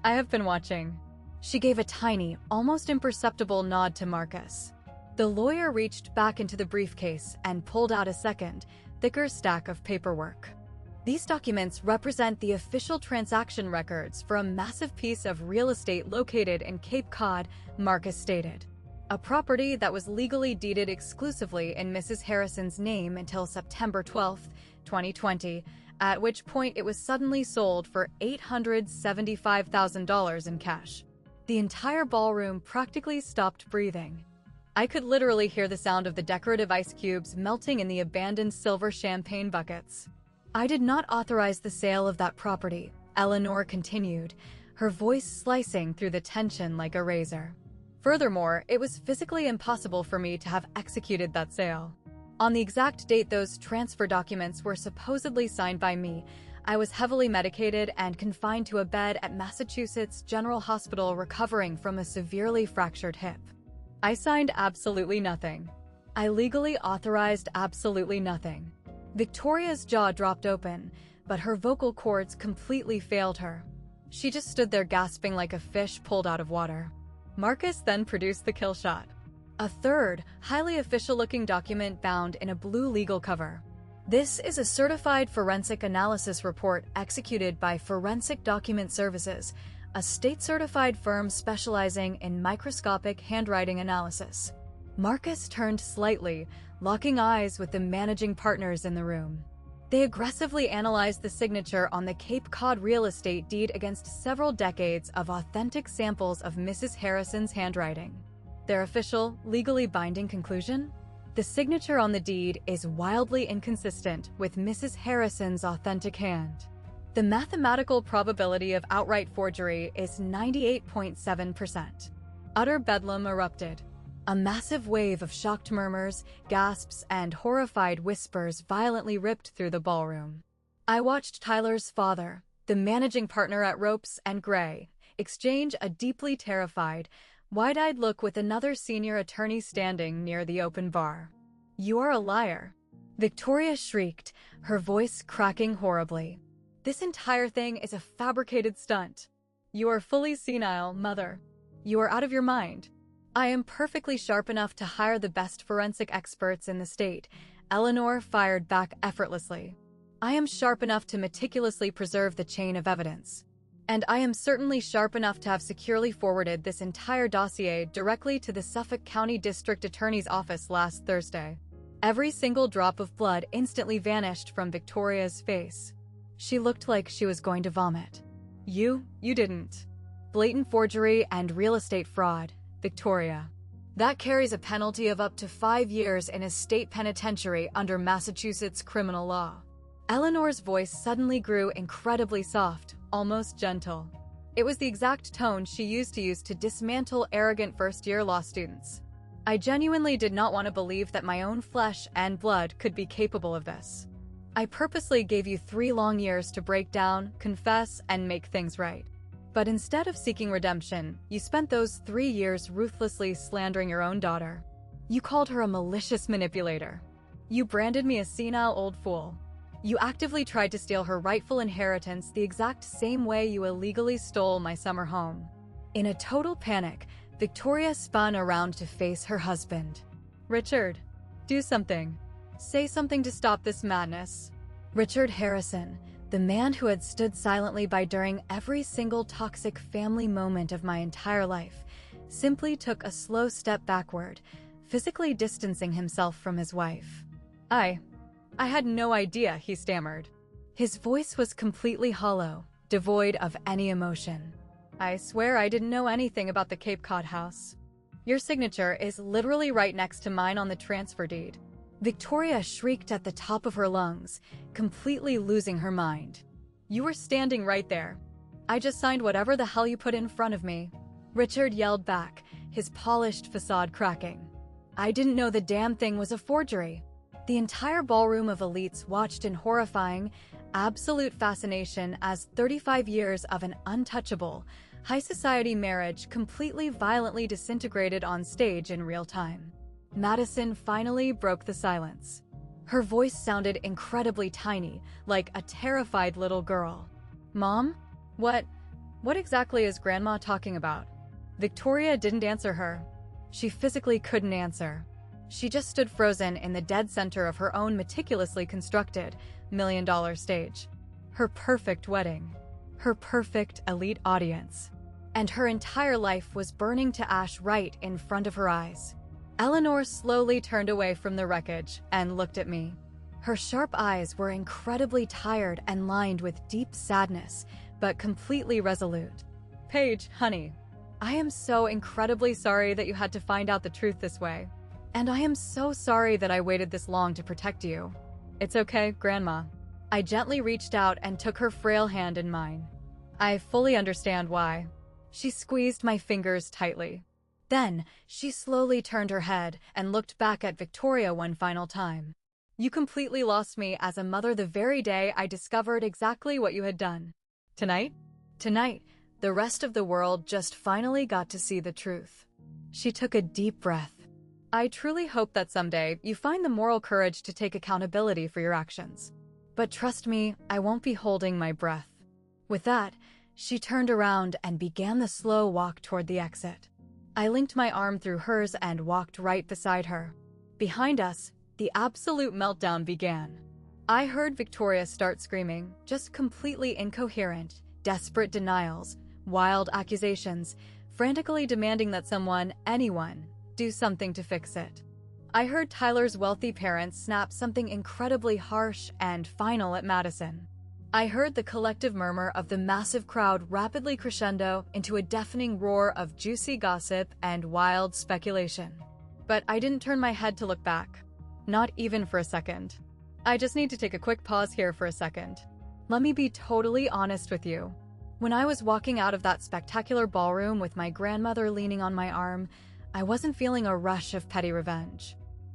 I have been watching." She gave a tiny, almost imperceptible nod to Marcus. The lawyer reached back into the briefcase and pulled out a second, thicker stack of paperwork. These documents represent the official transaction records for a massive piece of real estate located in Cape Cod, Marcus stated. A property that was legally deeded exclusively in Mrs. Harrison's name until September 12, 2020, at which point it was suddenly sold for $875,000 in cash. The entire ballroom practically stopped breathing. I could literally hear the sound of the decorative ice cubes melting in the abandoned silver champagne buckets. "I did not authorize the sale of that property," Eleanor continued, her voice slicing through the tension like a razor. "Furthermore, it was physically impossible for me to have executed that sale. On the exact date those transfer documents were supposedly signed by me, I was heavily medicated and confined to a bed at Massachusetts General Hospital recovering from a severely fractured hip. I signed absolutely nothing. I legally authorized absolutely nothing." Victoria's jaw dropped open, but her vocal cords completely failed her. She just stood there gasping like a fish pulled out of water. Marcus then produced the kill shot. A third, highly official-looking document bound in a blue legal cover. "This is a certified forensic analysis report executed by Forensic Document Services, a state-certified firm specializing in microscopic handwriting analysis." Marcus turned slightly, locking eyes with the managing partners in the room. They aggressively analyzed the signature on the Cape Cod real estate deed against several decades of authentic samples of Mrs. Harrison's handwriting. Their official, legally binding conclusion? The signature on the deed is wildly inconsistent with Mrs. Harrison's authentic hand. The mathematical probability of outright forgery is 98.7%. Utter bedlam erupted. A massive wave of shocked murmurs, gasps, and horrified whispers violently ripped through the ballroom. I watched Tyler's father, the managing partner at Ropes and Gray, exchange a deeply terrified, wide-eyed look with another senior attorney standing near the open bar. You are a liar. Victoria shrieked, her voice cracking horribly. This entire thing is a fabricated stunt. You are fully senile, Mother. You are out of your mind. I am perfectly sharp enough to hire the best forensic experts in the state. Eleanor fired back effortlessly. I am sharp enough to meticulously preserve the chain of evidence. And I am certainly sharp enough to have securely forwarded this entire dossier directly to the Suffolk County District Attorney's Office last Thursday. Every single drop of blood instantly vanished from Victoria's face. She looked like she was going to vomit. You didn't. Blatant forgery and real estate fraud, Victoria. That carries a penalty of up to 5 years in a state penitentiary under Massachusetts criminal law. Eleanor's voice suddenly grew incredibly soft, almost gentle. It was the exact tone she used to dismantle arrogant first-year law students. I genuinely did not want to believe that my own flesh and blood could be capable of this. I purposely gave you 3 long years to break down, confess, and make things right. But instead of seeking redemption, you spent those 3 years ruthlessly slandering your own daughter. You called her a malicious manipulator. You branded me a senile old fool. You actively tried to steal her rightful inheritance the exact same way you illegally stole my summer home. In a total panic, Victoria spun around to face her husband. Richard, do something. Say something to stop this madness. Richard Harrison, the man who had stood silently by during every single toxic family moment of my entire life, simply took a slow step backward, physically distancing himself from his wife. I had no idea, he stammered. His voice was completely hollow, devoid of any emotion. I swear I didn't know anything about the Cape Cod house. Your signature is literally right next to mine on the transfer deed. Victoria shrieked at the top of her lungs, completely losing her mind. You were standing right there. I just signed whatever the hell you put in front of me. Richard yelled back, his polished facade cracking. I didn't know the damn thing was a forgery. The entire ballroom of elites watched in horrifying, absolute fascination as 35 years of an untouchable, high society marriage completely violently disintegrated on stage in real time. Madison finally broke the silence. Her voice sounded incredibly tiny, like a terrified little girl. Mom? What exactly is Grandma talking about? Victoria didn't answer her. She physically couldn't answer. She just stood frozen in the dead center of her own meticulously constructed, million-dollar stage. Her perfect wedding. Her perfect elite audience. And her entire life was burning to ash right in front of her eyes. Eleanor slowly turned away from the wreckage and looked at me. Her sharp eyes were incredibly tired and lined with deep sadness, but completely resolute. Paige, honey, I am so incredibly sorry that you had to find out the truth this way. And I am so sorry that I waited this long to protect you. It's okay, Grandma. I gently reached out and took her frail hand in mine. I fully understand why. She squeezed my fingers tightly. Then, she slowly turned her head and looked back at Victoria one final time. You completely lost me as a mother the very day I discovered exactly what you had done. Tonight, the rest of the world just finally got to see the truth. She took a deep breath. I truly hope that someday you find the moral courage to take accountability for your actions. But trust me, I won't be holding my breath. With that, she turned around and began the slow walk toward the exit. I linked my arm through hers and walked right beside her. Behind us, the absolute meltdown began. I heard Victoria start screaming, just completely incoherent, desperate denials, wild accusations, frantically demanding that someone, anyone, do something to fix it. I heard Tyler's wealthy parents snap something incredibly harsh and final at Madison. I heard the collective murmur of the massive crowd rapidly crescendo into a deafening roar of juicy gossip and wild speculation. But I didn't turn my head to look back. Not even for a second. I just need to take a quick pause here for a second. Let me be totally honest with you. When I was walking out of that spectacular ballroom with my grandmother leaning on my arm, I wasn't feeling a rush of petty revenge.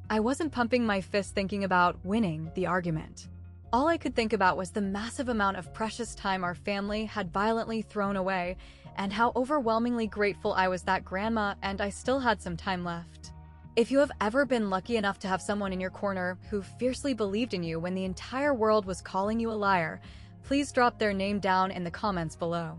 I wasn't pumping my fist thinking about winning the argument. All I could think about was the massive amount of precious time our family had violently thrown away and how overwhelmingly grateful I was that Grandma and I still had some time left. If you have ever been lucky enough to have someone in your corner who fiercely believed in you when the entire world was calling you a liar, please drop their name down in the comments below.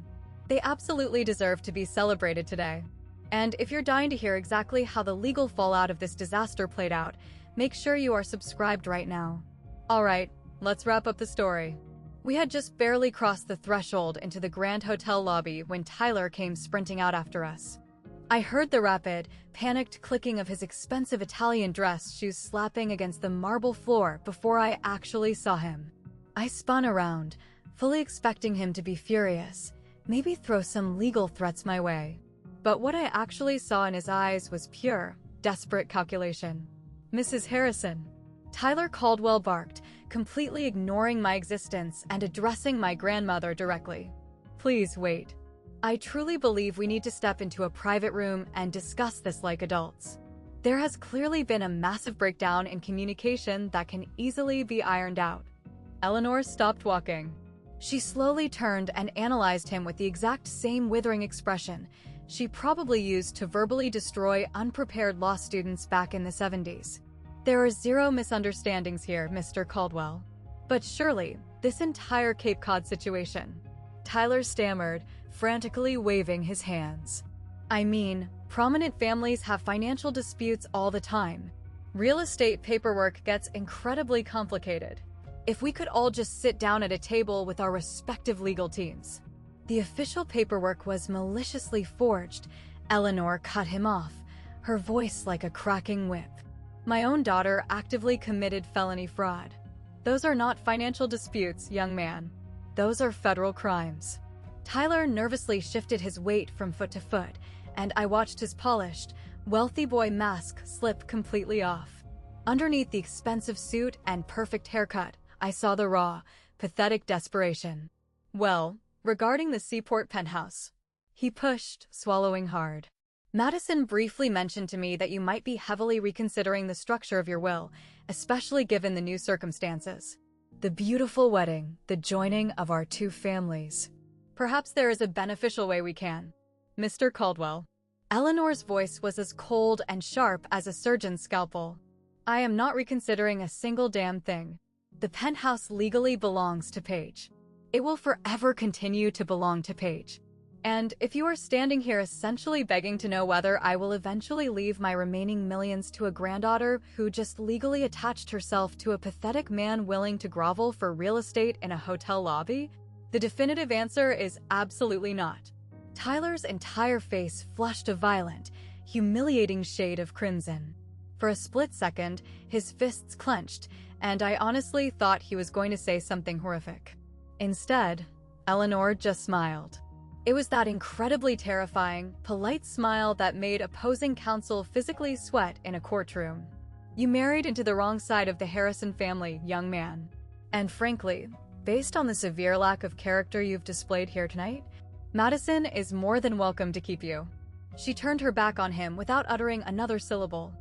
They absolutely deserve to be celebrated today. And if you're dying to hear exactly how the legal fallout of this disaster played out, make sure you are subscribed right now. Alright, let's wrap up the story. We had just barely crossed the threshold into the Grand Hotel lobby when Tyler came sprinting out after us. I heard the rapid, panicked clicking of his expensive Italian dress shoes slapping against the marble floor before I actually saw him. I spun around, fully expecting him to be furious, maybe throw some legal threats my way. But what I actually saw in his eyes was pure, desperate calculation. "Mrs. Harrison," Tyler Caldwell barked, completely ignoring my existence and addressing my grandmother directly. "Please wait. I truly believe we need to step into a private room and discuss this like adults. There has clearly been a massive breakdown in communication that can easily be ironed out." Eleanor stopped walking. She slowly turned and analyzed him with the exact same withering expression she probably used to verbally destroy unprepared law students back in the 70s. "There are zero misunderstandings here, Mr. Caldwell. But surely, this entire Cape Cod situation..." Tyler stammered, frantically waving his hands. "I mean, prominent families have financial disputes all the time. Real estate paperwork gets incredibly complicated. If we could all just sit down at a table with our respective legal teams." "The official paperwork was maliciously forged," Eleanor cut him off, her voice like a cracking whip. "My own daughter actively committed felony fraud. Those are not financial disputes, young man. Those are federal crimes." Tyler nervously shifted his weight from foot to foot, and I watched his polished, wealthy boy mask slip completely off. Underneath the expensive suit and perfect haircut, I saw the raw, pathetic desperation. "Well, regarding the Seaport penthouse," he pushed, swallowing hard. "Madison briefly mentioned to me that you might be heavily reconsidering the structure of your will, especially given the new circumstances. The beautiful wedding, the joining of our two families. Perhaps there is a beneficial way we can. Mr. Caldwell." Eleanor's voice was as cold and sharp as a surgeon's scalpel. "I am not reconsidering a single damn thing. The penthouse legally belongs to Paige. It will forever continue to belong to Paige. And if you are standing here essentially begging to know whether I will eventually leave my remaining millions to a granddaughter who just legally attached herself to a pathetic man willing to grovel for real estate in a hotel lobby, the definitive answer is absolutely not." Tyler's entire face flushed a violent, humiliating shade of crimson. For a split second, his fists clenched, and I honestly thought he was going to say something horrific. Instead, Eleanor just smiled. It was that incredibly terrifying, polite smile that made opposing counsel physically sweat in a courtroom. "You married into the wrong side of the Harrison family, young man. And frankly, based on the severe lack of character you've displayed here tonight, Madison is more than welcome to keep you." She turned her back on him without uttering another syllable.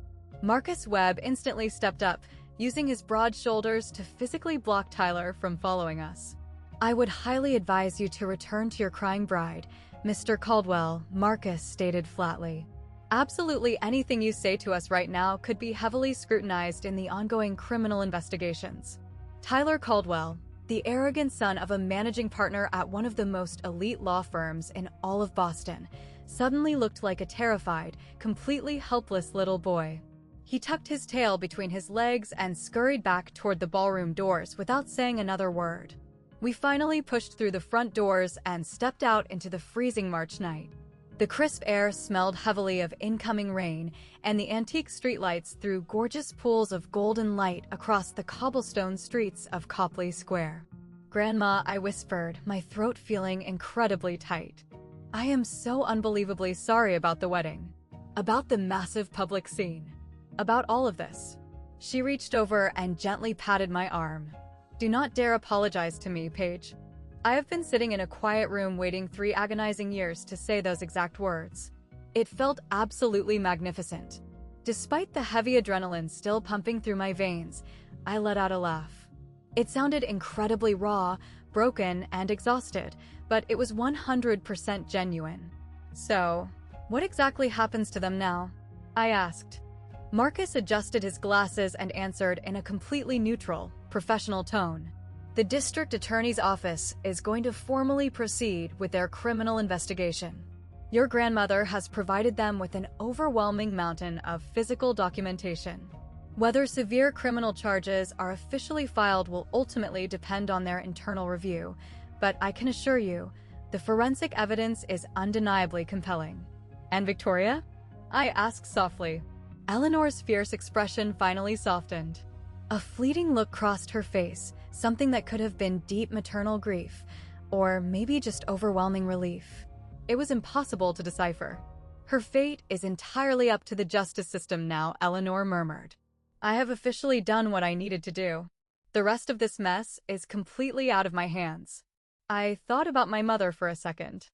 Marcus Webb instantly stepped up, using his broad shoulders to physically block Tyler from following us. "I would highly advise you to return to your crying bride, Mr. Caldwell," Marcus stated flatly. "Absolutely anything you say to us right now could be heavily scrutinized in the ongoing criminal investigations." Tyler Caldwell, the arrogant son of a managing partner at one of the most elite law firms in all of Boston, suddenly looked like a terrified, completely helpless little boy. He tucked his tail between his legs and scurried back toward the ballroom doors without saying another word. We finally pushed through the front doors and stepped out into the freezing March night. The crisp air smelled heavily of incoming rain, and the antique streetlights threw gorgeous pools of golden light across the cobblestone streets of Copley Square. "Grandma," I whispered, my throat feeling incredibly tight. "I am so unbelievably sorry about the wedding. About the massive public scene. About all of this." She reached over and gently patted my arm. "Do not dare apologize to me, Paige. I have been sitting in a quiet room waiting 3 agonizing years to say those exact words." It felt absolutely magnificent. Despite the heavy adrenaline still pumping through my veins, I let out a laugh. It sounded incredibly raw, broken, and exhausted, but it was 100% genuine. "So, what exactly happens to them now?" I asked. Marcus adjusted his glasses and answered in a completely neutral, professional tone. The district attorney's office is going to formally proceed with their criminal investigation. Your grandmother has provided them with an overwhelming mountain of physical documentation. Whether severe criminal charges are officially filed will ultimately depend on their internal review, but I can assure you, the forensic evidence is undeniably compelling. And Victoria? I asked softly. Eleanor's fierce expression finally softened. A fleeting look crossed her face, something that could have been deep maternal grief, or maybe just overwhelming relief. It was impossible to decipher. Her fate is entirely up to the justice system now, Eleanor murmured. I have officially done what I needed to do. The rest of this mess is completely out of my hands. I thought about my mother for a second.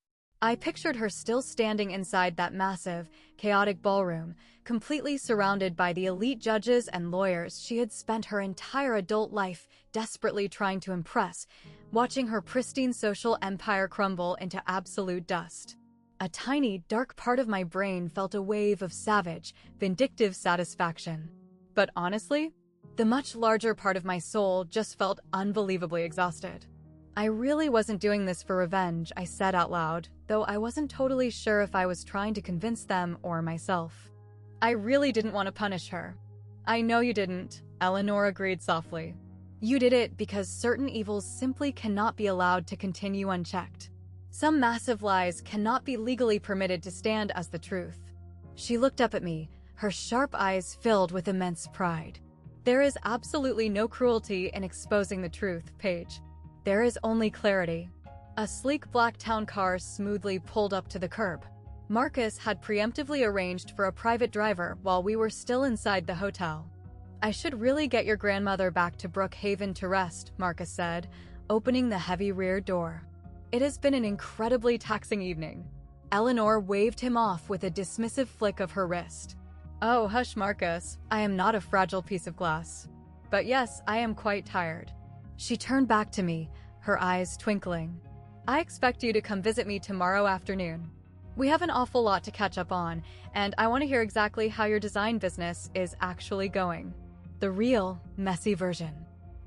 I pictured her still standing inside that massive, chaotic ballroom, completely surrounded by the elite judges and lawyers she had spent her entire adult life desperately trying to impress, watching her pristine social empire crumble into absolute dust. A tiny, dark part of my brain felt a wave of savage, vindictive satisfaction. But honestly, the much larger part of my soul just felt unbelievably exhausted. I really wasn't doing this for revenge, I said out loud, though I wasn't totally sure if I was trying to convince them or myself. I really didn't want to punish her. I know you didn't, Eleanor agreed softly. You did it because certain evils simply cannot be allowed to continue unchecked. Some massive lies cannot be legally permitted to stand as the truth. She looked up at me, her sharp eyes filled with immense pride. There is absolutely no cruelty in exposing the truth, Paige. There is only clarity. A sleek black town car smoothly pulled up to the curb. Marcus had preemptively arranged for a private driver while we were still inside the hotel. I should really get your grandmother back to Brookhaven to rest, Marcus said, opening the heavy rear door. It has been an incredibly taxing evening. Eleanor waved him off with a dismissive flick of her wrist. Oh, hush, Marcus. I am not a fragile piece of glass. But yes, I am quite tired. She turned back to me, her eyes twinkling. I expect you to come visit me tomorrow afternoon. We have an awful lot to catch up on, and I want to hear exactly how your design business is actually going. The real, messy version.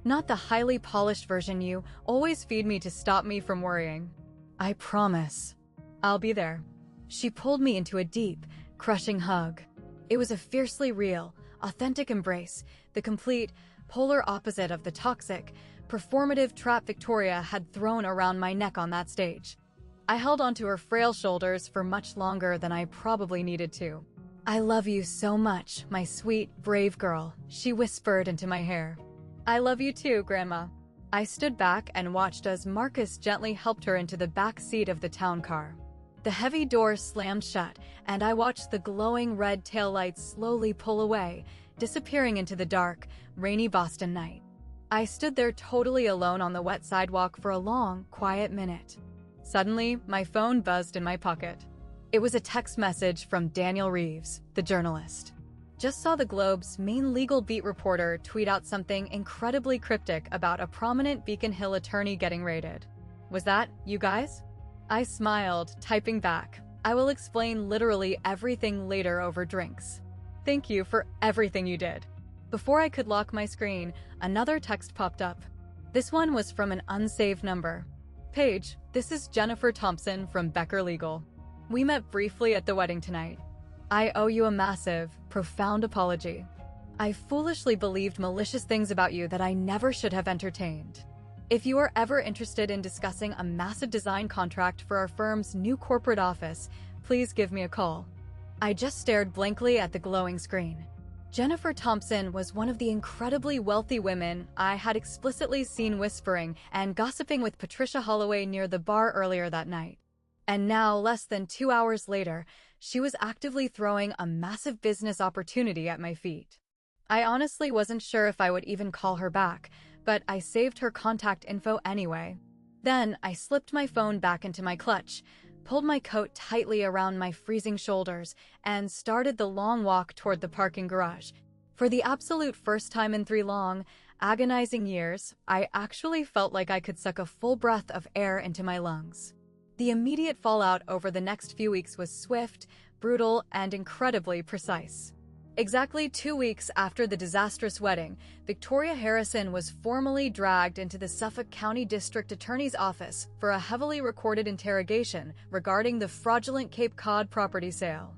Not the highly polished version you always feed me to stop me from worrying. I promise. I'll be there. She pulled me into a deep, crushing hug. It was a fiercely real, authentic embrace, the complete, polar opposite of the toxic, performative trap Victoria had thrown around my neck on that stage. I held onto her frail shoulders for much longer than I probably needed to. I love you so much, my sweet, brave girl, she whispered into my hair. I love you too, Grandma. I stood back and watched as Marcus gently helped her into the back seat of the town car. The heavy door slammed shut, and I watched the glowing red taillights slowly pull away, disappearing into the dark, rainy Boston night. I stood there totally alone on the wet sidewalk for a long, quiet minute. Suddenly, my phone buzzed in my pocket. It was a text message from Daniel Reeves, the journalist. Just saw the Globe's main legal beat reporter tweet out something incredibly cryptic about a prominent Beacon Hill attorney getting raided. Was that you guys? I smiled, typing back. I will explain literally everything later over drinks. Thank you for everything you did. Before I could lock my screen, another text popped up. This one was from an unsaved number. Paige, this is Jennifer Thompson from Becker Legal. We met briefly at the wedding tonight. I owe you a massive, profound apology. I foolishly believed malicious things about you that I never should have entertained. If you are ever interested in discussing a massive design contract for our firm's new corporate office, please give me a call. I just stared blankly at the glowing screen. Jennifer Thompson was one of the incredibly wealthy women I had explicitly seen whispering and gossiping with Patricia Holloway near the bar earlier that night. And now, less than 2 hours later, she was actively throwing a massive business opportunity at my feet. I honestly wasn't sure if I would even call her back, but I saved her contact info anyway. Then I slipped my phone back into my clutch, pulled my coat tightly around my freezing shoulders, and started the long walk toward the parking garage. For the absolute first time in 3 long, agonizing years, I actually felt like I could suck a full breath of air into my lungs. The immediate fallout over the next few weeks was swift, brutal, and incredibly precise. Exactly 2 weeks after the disastrous wedding, Victoria Harrison was formally dragged into the Suffolk County District Attorney's office for a heavily recorded interrogation regarding the fraudulent Cape Cod property sale.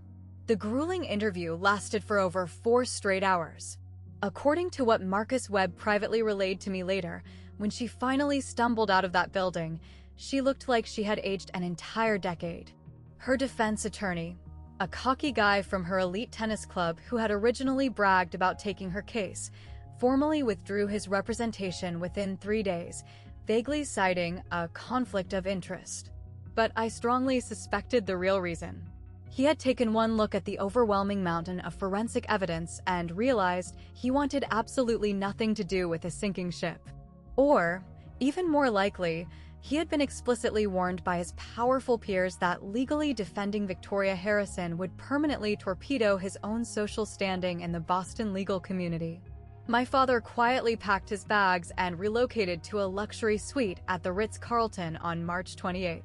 The grueling interview lasted for over 4 straight hours. According to what Marcus Webb privately relayed to me later, when she finally stumbled out of that building, she looked like she had aged an entire decade. Her defense attorney, a cocky guy from her elite tennis club who had originally bragged about taking her case, formally withdrew his representation within 3 days, vaguely citing a conflict of interest. But I strongly suspected the real reason. He had taken one look at the overwhelming mountain of forensic evidence and realized he wanted absolutely nothing to do with a sinking ship. Or, even more likely, he had been explicitly warned by his powerful peers that legally defending Victoria Harrison would permanently torpedo his own social standing in the Boston legal community. My father quietly packed his bags and relocated to a luxury suite at the Ritz-Carlton on March 28th.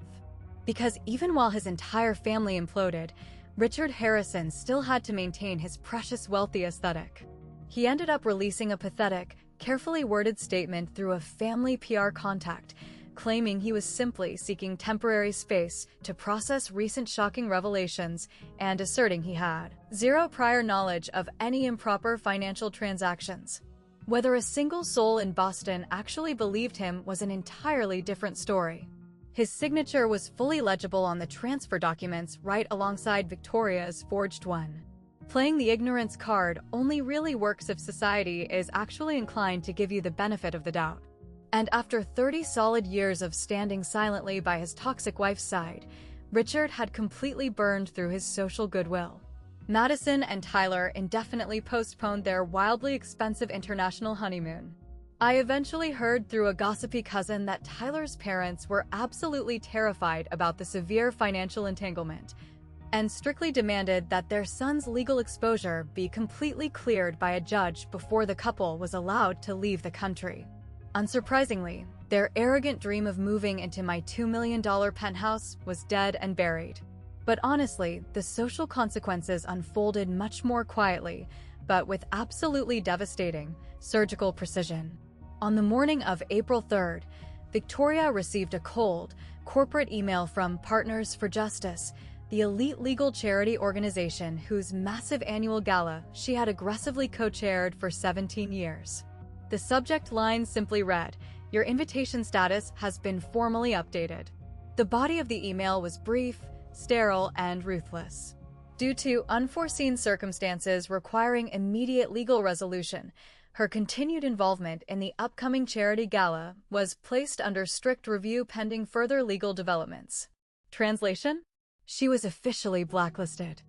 Because even while his entire family imploded, Richard Harrison still had to maintain his precious wealthy aesthetic. He ended up releasing a pathetic, carefully worded statement through a family PR contact, claiming he was simply seeking temporary space to process recent shocking revelations and asserting he had zero prior knowledge of any improper financial transactions. Whether a single soul in Boston actually believed him was an entirely different story. His signature was fully legible on the transfer documents right alongside Victoria's forged one. Playing the ignorance card only really works if society is actually inclined to give you the benefit of the doubt. And after 30 solid years of standing silently by his toxic wife's side, Richard had completely burned through his social goodwill. Madison and Tyler indefinitely postponed their wildly expensive international honeymoon. I eventually heard through a gossipy cousin that Tyler's parents were absolutely terrified about the severe financial entanglement and strictly demanded that their son's legal exposure be completely cleared by a judge before the couple was allowed to leave the country. Unsurprisingly, their arrogant dream of moving into my $2 million penthouse was dead and buried. But honestly, the social consequences unfolded much more quietly, but with absolutely devastating, surgical precision. On the morning of April 3rd, Victoria received a cold, corporate email from Partners for Justice, the elite legal charity organization whose massive annual gala she had aggressively co-chaired for 17 years. The subject line simply read, "Your invitation status has been formally updated." The body of the email was brief, sterile, and ruthless. Due to unforeseen circumstances requiring immediate legal resolution, her continued involvement in the upcoming charity gala was placed under strict review pending further legal developments. Translation? She was officially blacklisted.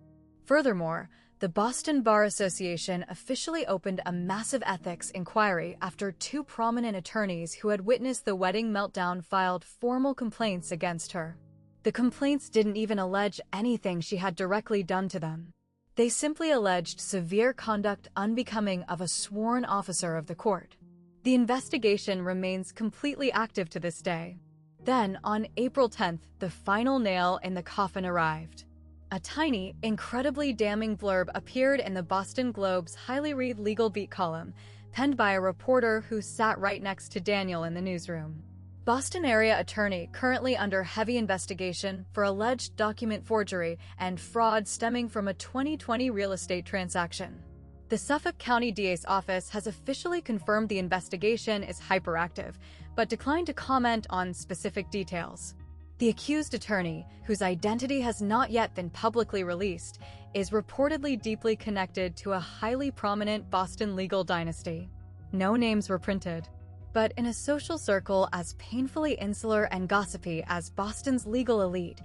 Furthermore, the Boston Bar Association officially opened a massive ethics inquiry after 2 prominent attorneys who had witnessed the wedding meltdown filed formal complaints against her. The complaints didn't even allege anything she had directly done to them. They simply alleged severe conduct unbecoming of a sworn officer of the court. The investigation remains completely active to this day. Then, on April 10th, the final nail in the coffin arrived. A tiny, incredibly damning blurb appeared in the Boston Globe's highly read legal beat column, penned by a reporter who sat right next to Daniel in the newsroom. Boston area attorney currently under heavy investigation for alleged document forgery and fraud stemming from a 2020 real estate transaction. The Suffolk County DA's office has officially confirmed the investigation is hyperactive, but declined to comment on specific details. The accused attorney, whose identity has not yet been publicly released, is reportedly deeply connected to a highly prominent Boston legal dynasty. No names were printed. But in a social circle as painfully insular and gossipy as Boston's legal elite,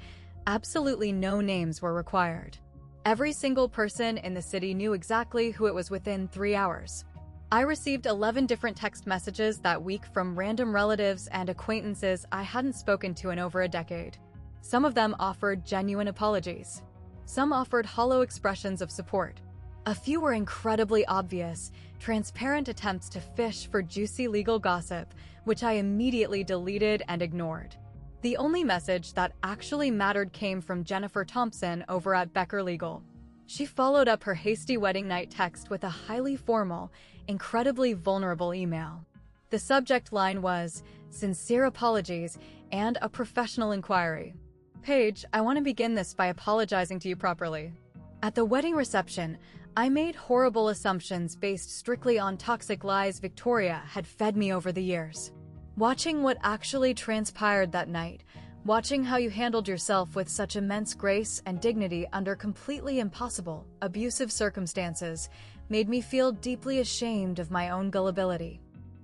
absolutely no names were required. Every single person in the city knew exactly who it was within 3 hours. I received 11 different text messages that week from random relatives and acquaintances I hadn't spoken to in over a decade. Some of them offered genuine apologies. Some offered hollow expressions of support. A few were incredibly obvious, transparent attempts to fish for juicy legal gossip, which I immediately deleted and ignored. The only message that actually mattered came from Jennifer Thompson over at Becker Legal. She followed up her hasty wedding night text with a highly formal, incredibly vulnerable email. The subject line was, "Sincere apologies and a professional inquiry." Paige, I want to begin this by apologizing to you properly. At the wedding reception, I made horrible assumptions based strictly on toxic lies Victoria had fed me over the years. Watching what actually transpired that night, watching how you handled yourself with such immense grace and dignity under completely impossible, abusive circumstances, made me feel deeply ashamed of my own gullibility.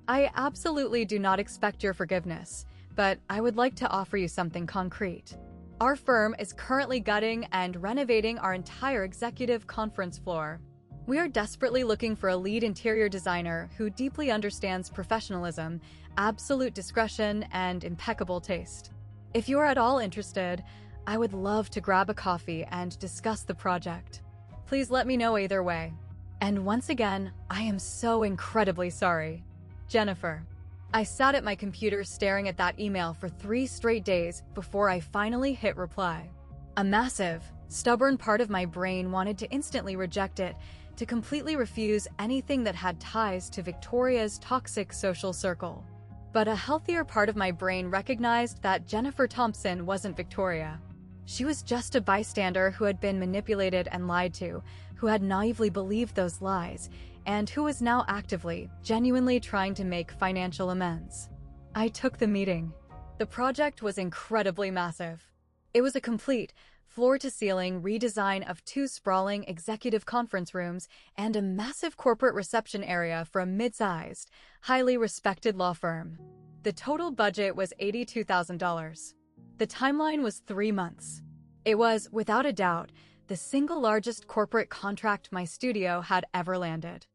I absolutely do not expect your forgiveness, but I would like to offer you something concrete. Our firm is currently gutting and renovating our entire executive conference floor. We are desperately looking for a lead interior designer who deeply understands professionalism, absolute discretion, and impeccable taste. If you are at all interested, I would love to grab a coffee and discuss the project. Please let me know either way. And once again, I am so incredibly sorry. Jennifer. I sat at my computer staring at that email for 3 straight days before I finally hit reply. A massive, stubborn part of my brain wanted to instantly reject it, to completely refuse anything that had ties to Victoria's toxic social circle. But a healthier part of my brain recognized that Jennifer Thompson wasn't Victoria. She was just a bystander who had been manipulated and lied to, who had naively believed those lies, and who was now actively, genuinely trying to make financial amends. I took the meeting. The project was incredibly massive. It was a complete, floor-to-ceiling redesign of 2 sprawling executive conference rooms and a massive corporate reception area for a mid-sized, highly respected law firm. The total budget was $82,000. The timeline was 3 months. It was, without a doubt, the single largest corporate contract my studio had ever landed.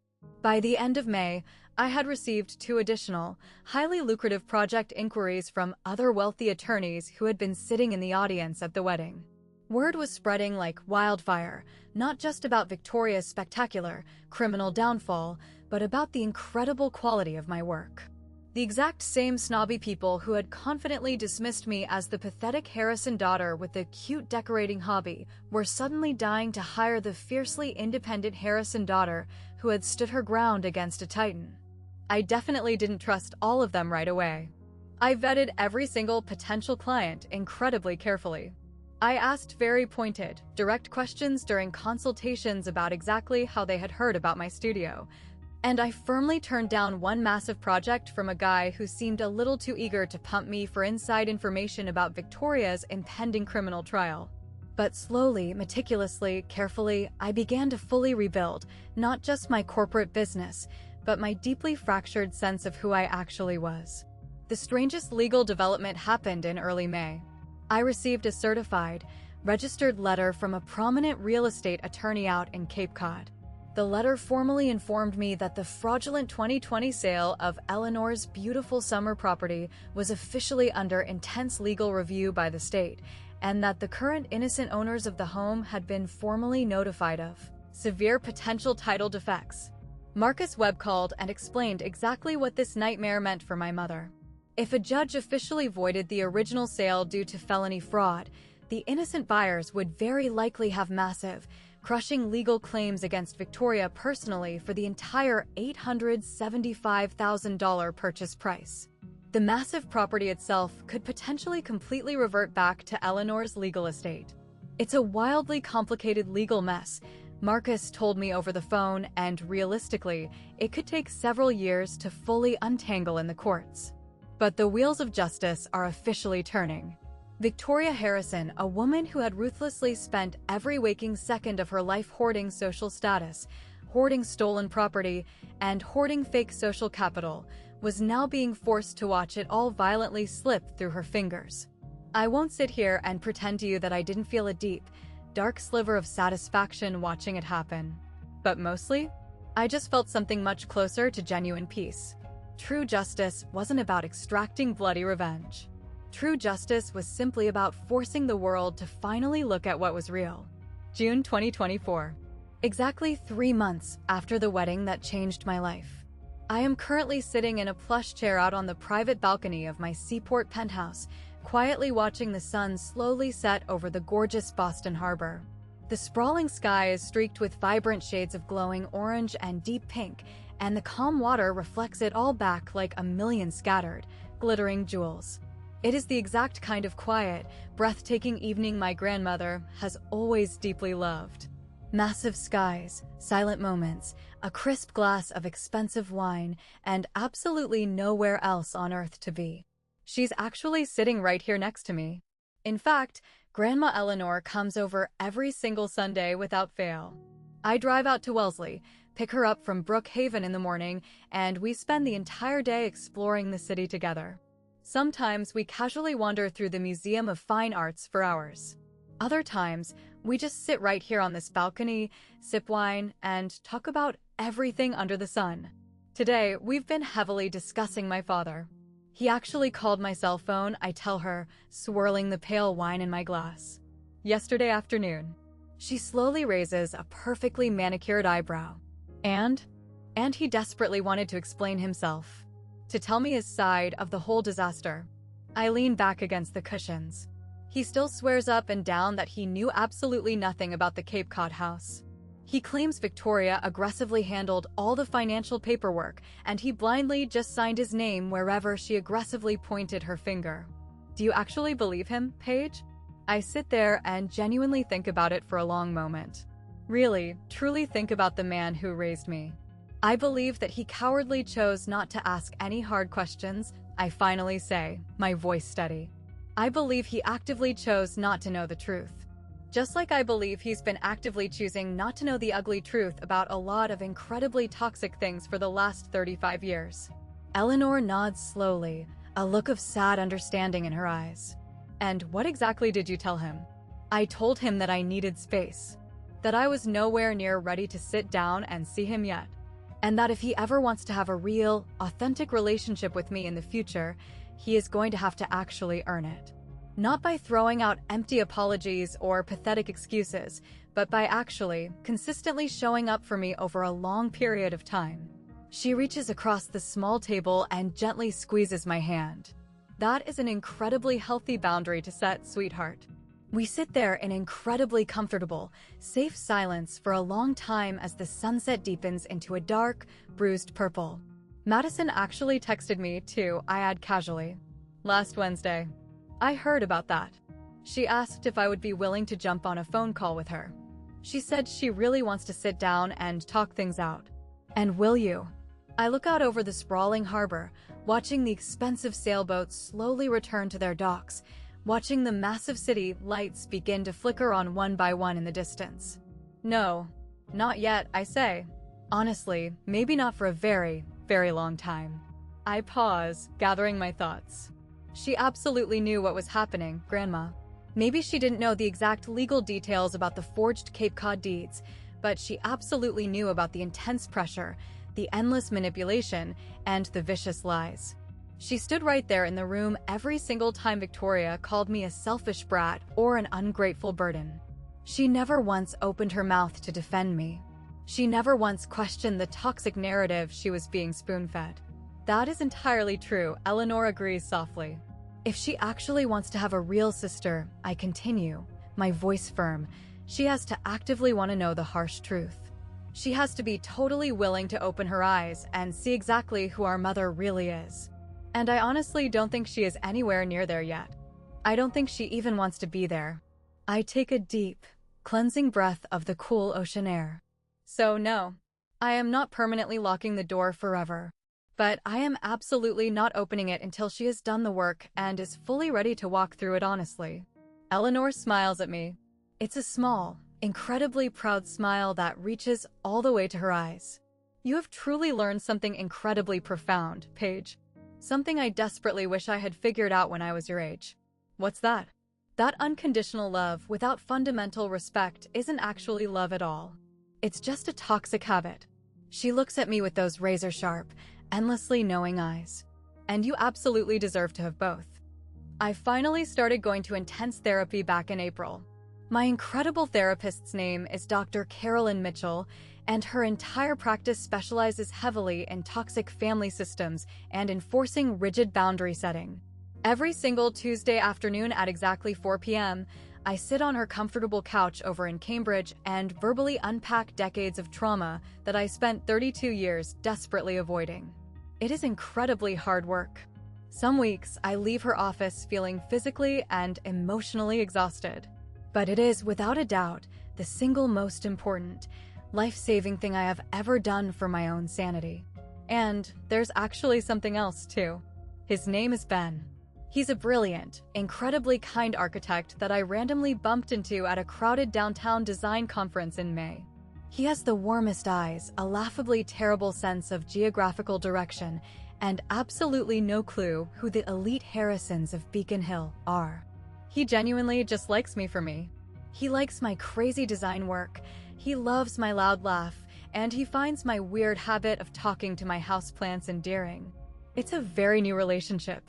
By the end of May, I had received 2 additional, highly lucrative project inquiries from other wealthy attorneys who had been sitting in the audience at the wedding. Word was spreading like wildfire, not just about Victoria's spectacular, criminal downfall, but about the incredible quality of my work. The exact same snobby people who had confidently dismissed me as the pathetic Harrison daughter with a cute decorating hobby were suddenly dying to hire the fiercely independent Harrison daughter who had stood her ground against a titan. I definitely didn't trust all of them right away. I vetted every single potential client incredibly carefully. I asked very pointed, direct questions during consultations about exactly how they had heard about my studio, and I firmly turned down one massive project from a guy who seemed a little too eager to pump me for inside information about Victoria's impending criminal trial. But slowly, meticulously, carefully, I began to fully rebuild, not just my corporate business, but my deeply fractured sense of who I actually was. The strangest legal development happened in early May. I received a certified, registered letter from a prominent real estate attorney out in Cape Cod. The letter formally informed me that the fraudulent 2020 sale of Eleanor's beautiful summer property was officially under intense legal review by the state, and that the current innocent owners of the home had been formally notified of severe potential title defects. Marcus Webb called and explained exactly what this nightmare meant for my mother. If a judge officially voided the original sale due to felony fraud, the innocent buyers would very likely have massive, crushing legal claims against Victoria personally for the entire $875,000 purchase price. The massive property itself could potentially completely revert back to Eleanor's legal estate. It's a wildly complicated legal mess, Marcus told me over the phone, and realistically, it could take several years to fully untangle in the courts. But the wheels of justice are officially turning. Victoria Harrison, a woman who had ruthlessly spent every waking second of her life hoarding social status, hoarding stolen property, and hoarding fake social capital, was now being forced to watch it all violently slip through her fingers. I won't sit here and pretend to you that I didn't feel a deep, dark sliver of satisfaction watching it happen. But mostly, I just felt something much closer to genuine peace. True justice wasn't about extracting bloody revenge. True justice was simply about forcing the world to finally look at what was real. June 2024. Exactly 3 months after the wedding that changed my life. I am currently sitting in a plush chair out on the private balcony of my seaport penthouse, quietly watching the sun slowly set over the gorgeous Boston Harbor. The sprawling sky is streaked with vibrant shades of glowing orange and deep pink, and the calm water reflects it all back like a million scattered, glittering jewels. It is the exact kind of quiet, breathtaking evening my grandmother has always deeply loved. Massive skies, silent moments, a crisp glass of expensive wine, and absolutely nowhere else on earth to be. She's actually sitting right here next to me. In fact, Grandma Eleanor comes over every single Sunday without fail. I drive out to Wellesley, pick her up from Brookhaven in the morning, and we spend the entire day exploring the city together. Sometimes we casually wander through the Museum of Fine Arts for hours. Other times, we just sit right here on this balcony, sip wine, and talk about everything under the sun. Today, we've been heavily discussing my father. He actually called my cell phone, I tell her, swirling the pale wine in my glass. Yesterday afternoon. She slowly raises a perfectly manicured eyebrow. And he desperately wanted to explain himself. To tell me his side of the whole disaster. I lean back against the cushions. He still swears up and down that he knew absolutely nothing about the Cape Cod house. He claims Victoria aggressively handled all the financial paperwork, and he blindly just signed his name wherever she aggressively pointed her finger. Do you actually believe him, Paige? I sit there and genuinely think about it for a long moment. Really, truly think about the man who raised me. I believe that he cowardly chose not to ask any hard questions, I finally say, my voice steady. I believe he actively chose not to know the truth. Just like I believe he's been actively choosing not to know the ugly truth about a lot of incredibly toxic things for the last 35 years. Eleanor nods slowly, a look of sad understanding in her eyes. And what exactly did you tell him? I told him that I needed space. That I was nowhere near ready to sit down and see him yet. And that if he ever wants to have a real, authentic relationship with me in the future, he is going to have to actually earn it. Not by throwing out empty apologies or pathetic excuses, but by actually, consistently showing up for me over a long period of time. She reaches across the small table and gently squeezes my hand. That is an incredibly healthy boundary to set, sweetheart. We sit there in incredibly comfortable, safe silence for a long time as the sunset deepens into a dark, bruised purple. Madison actually texted me, too, I add casually. Last Wednesday. I heard about that. She asked if I would be willing to jump on a phone call with her. She said she really wants to sit down and talk things out. And will you? I look out over the sprawling harbor, watching the expensive sailboats slowly return to their docks, watching the massive city lights begin to flicker on one by one in the distance. No, not yet, I say. Honestly, maybe not for a very, very long time. I pause, gathering my thoughts. She absolutely knew what was happening, Grandma. Maybe she didn't know the exact legal details about the forged Cape Cod deeds, but she absolutely knew about the intense pressure, the endless manipulation, and the vicious lies. She stood right there in the room every single time Victoria called me a selfish brat or an ungrateful burden. She never once opened her mouth to defend me. She never once questioned the toxic narrative she was being spoon-fed. That is entirely true, Eleanor agrees softly. If she actually wants to have a real sister, I continue, my voice firm, she has to actively want to know the harsh truth. She has to be totally willing to open her eyes and see exactly who our mother really is. And I honestly don't think she is anywhere near there yet. I don't think she even wants to be there. I take a deep, cleansing breath of the cool ocean air. So no, I am not permanently locking the door forever. But I am absolutely not opening it until she has done the work and is fully ready to walk through it honestly. Eleanor smiles at me. It's a small, incredibly proud smile that reaches all the way to her eyes. You have truly learned something incredibly profound, Paige. Something I desperately wish I had figured out when I was your age. What's that? That unconditional love without fundamental respect isn't actually love at all. It's just a toxic habit. She looks at me with those razor-sharp, endlessly knowing eyes. And you absolutely deserve to have both. I finally started going to intense therapy back in April. My incredible therapist's name is Dr. Carolyn Mitchell, and her entire practice specializes heavily in toxic family systems and enforcing rigid boundary setting. Every single Tuesday afternoon at exactly 4 p.m., I sit on her comfortable couch over in Cambridge and verbally unpack decades of trauma that I spent 32 years desperately avoiding. It is incredibly hard work. Some weeks, I leave her office feeling physically and emotionally exhausted. But it is, without a doubt, the single most important, life-saving thing I have ever done for my own sanity. And there's actually something else, too. His name is Ben. He's a brilliant, incredibly kind architect that I randomly bumped into at a crowded downtown design conference in May. He has the warmest eyes, a laughably terrible sense of geographical direction, and absolutely no clue who the elite Harrisons of Beacon Hill are. He genuinely just likes me for me. He likes my crazy design work, he loves my loud laugh, and he finds my weird habit of talking to my houseplants endearing. It's a very new relationship.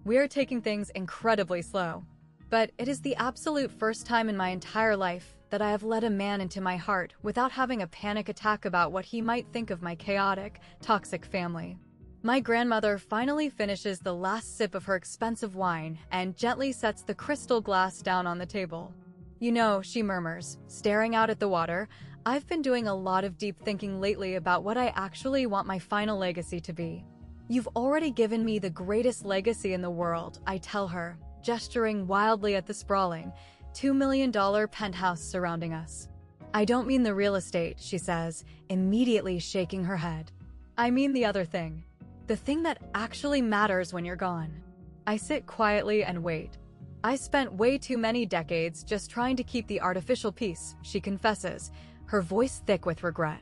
We are taking things incredibly slow. But it is the absolute first time in my entire life that I have let a man into my heart without having a panic attack about what he might think of my chaotic, toxic family. My grandmother finally finishes the last sip of her expensive wine and gently sets the crystal glass down on the table. "You know," she murmurs, staring out at the water, "I've been doing a lot of deep thinking lately about what I actually want my final legacy to be." "You've already given me the greatest legacy in the world," I tell her, gesturing wildly at the sprawling, $2 million penthouse surrounding us. "I don't mean the real estate," she says, immediately shaking her head. "I mean the other thing. The thing that actually matters when you're gone." I sit quietly and wait. "I spent way too many decades just trying to keep the artificial peace," she confesses, her voice thick with regret.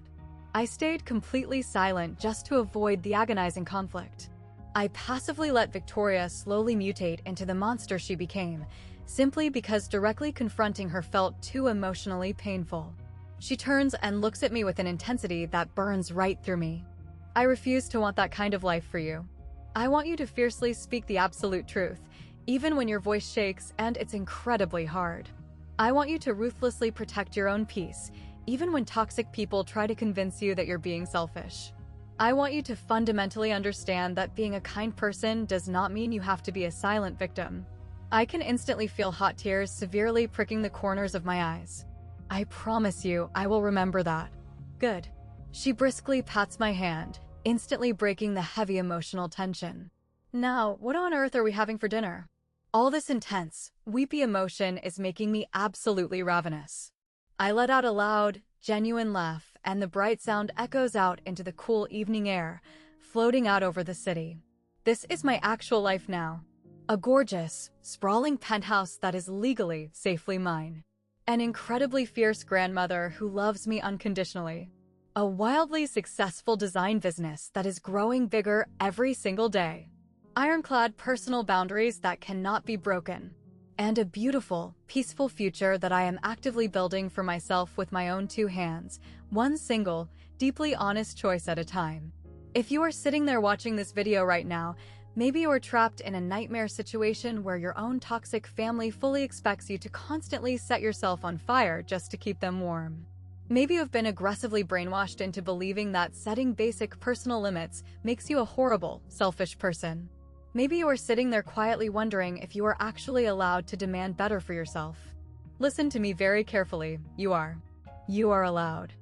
I stayed completely silent just to avoid the agonizing conflict. I passively let Victoria slowly mutate into the monster she became, simply because directly confronting her felt too emotionally painful. She turns and looks at me with an intensity that burns right through me. "I refuse to want that kind of life for you. I want you to fiercely speak the absolute truth, even when your voice shakes and it's incredibly hard. I want you to ruthlessly protect your own peace, even when toxic people try to convince you that you're being selfish. I want you to fundamentally understand that being a kind person does not mean you have to be a silent victim." I can instantly feel hot tears severely pricking the corners of my eyes. "I promise you, I will remember that." "Good." She briskly pats my hand, instantly breaking the heavy emotional tension. "Now, what on earth are we having for dinner?" All this intense, weepy emotion is making me absolutely ravenous. I let out a loud, genuine laugh, and the bright sound echoes out into the cool evening air, floating out over the city. This is my actual life now. A gorgeous, sprawling penthouse that is legally, safely mine. An incredibly fierce grandmother who loves me unconditionally. A wildly successful design business that is growing bigger every single day. Ironclad personal boundaries that cannot be broken. And a beautiful, peaceful future that I am actively building for myself with my own two hands, one single, deeply honest choice at a time. If you are sitting there watching this video right now, maybe you are trapped in a nightmare situation where your own toxic family fully expects you to constantly set yourself on fire just to keep them warm. Maybe you have been aggressively brainwashed into believing that setting basic personal limits makes you a horrible, selfish person. Maybe you are sitting there quietly wondering if you are actually allowed to demand better for yourself. Listen to me very carefully. You are. You are allowed.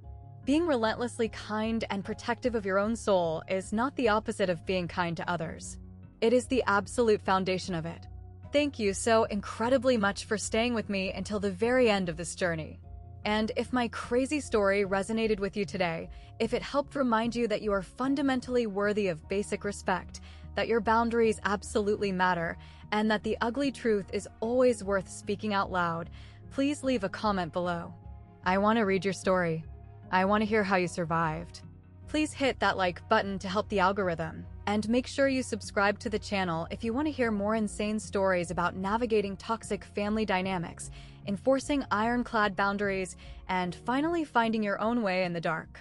Being relentlessly kind and protective of your own soul is not the opposite of being kind to others. It is the absolute foundation of it. Thank you so incredibly much for staying with me until the very end of this journey. And if my crazy story resonated with you today, if it helped remind you that you are fundamentally worthy of basic respect, that your boundaries absolutely matter, and that the ugly truth is always worth speaking out loud, please leave a comment below. I want to read your story. I want to hear how you survived. Please hit that like button to help the algorithm, and make sure you subscribe to the channel if you want to hear more insane stories about navigating toxic family dynamics, enforcing ironclad boundaries, and finally finding your own way in the dark.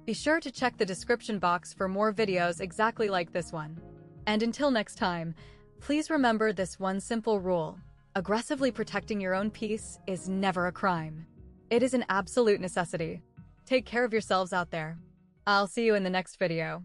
Be sure to check the description box for more videos exactly like this one. And until next time, please remember this one simple rule: aggressively protecting your own peace is never a crime. It is an absolute necessity. Take care of yourselves out there. I'll see you in the next video.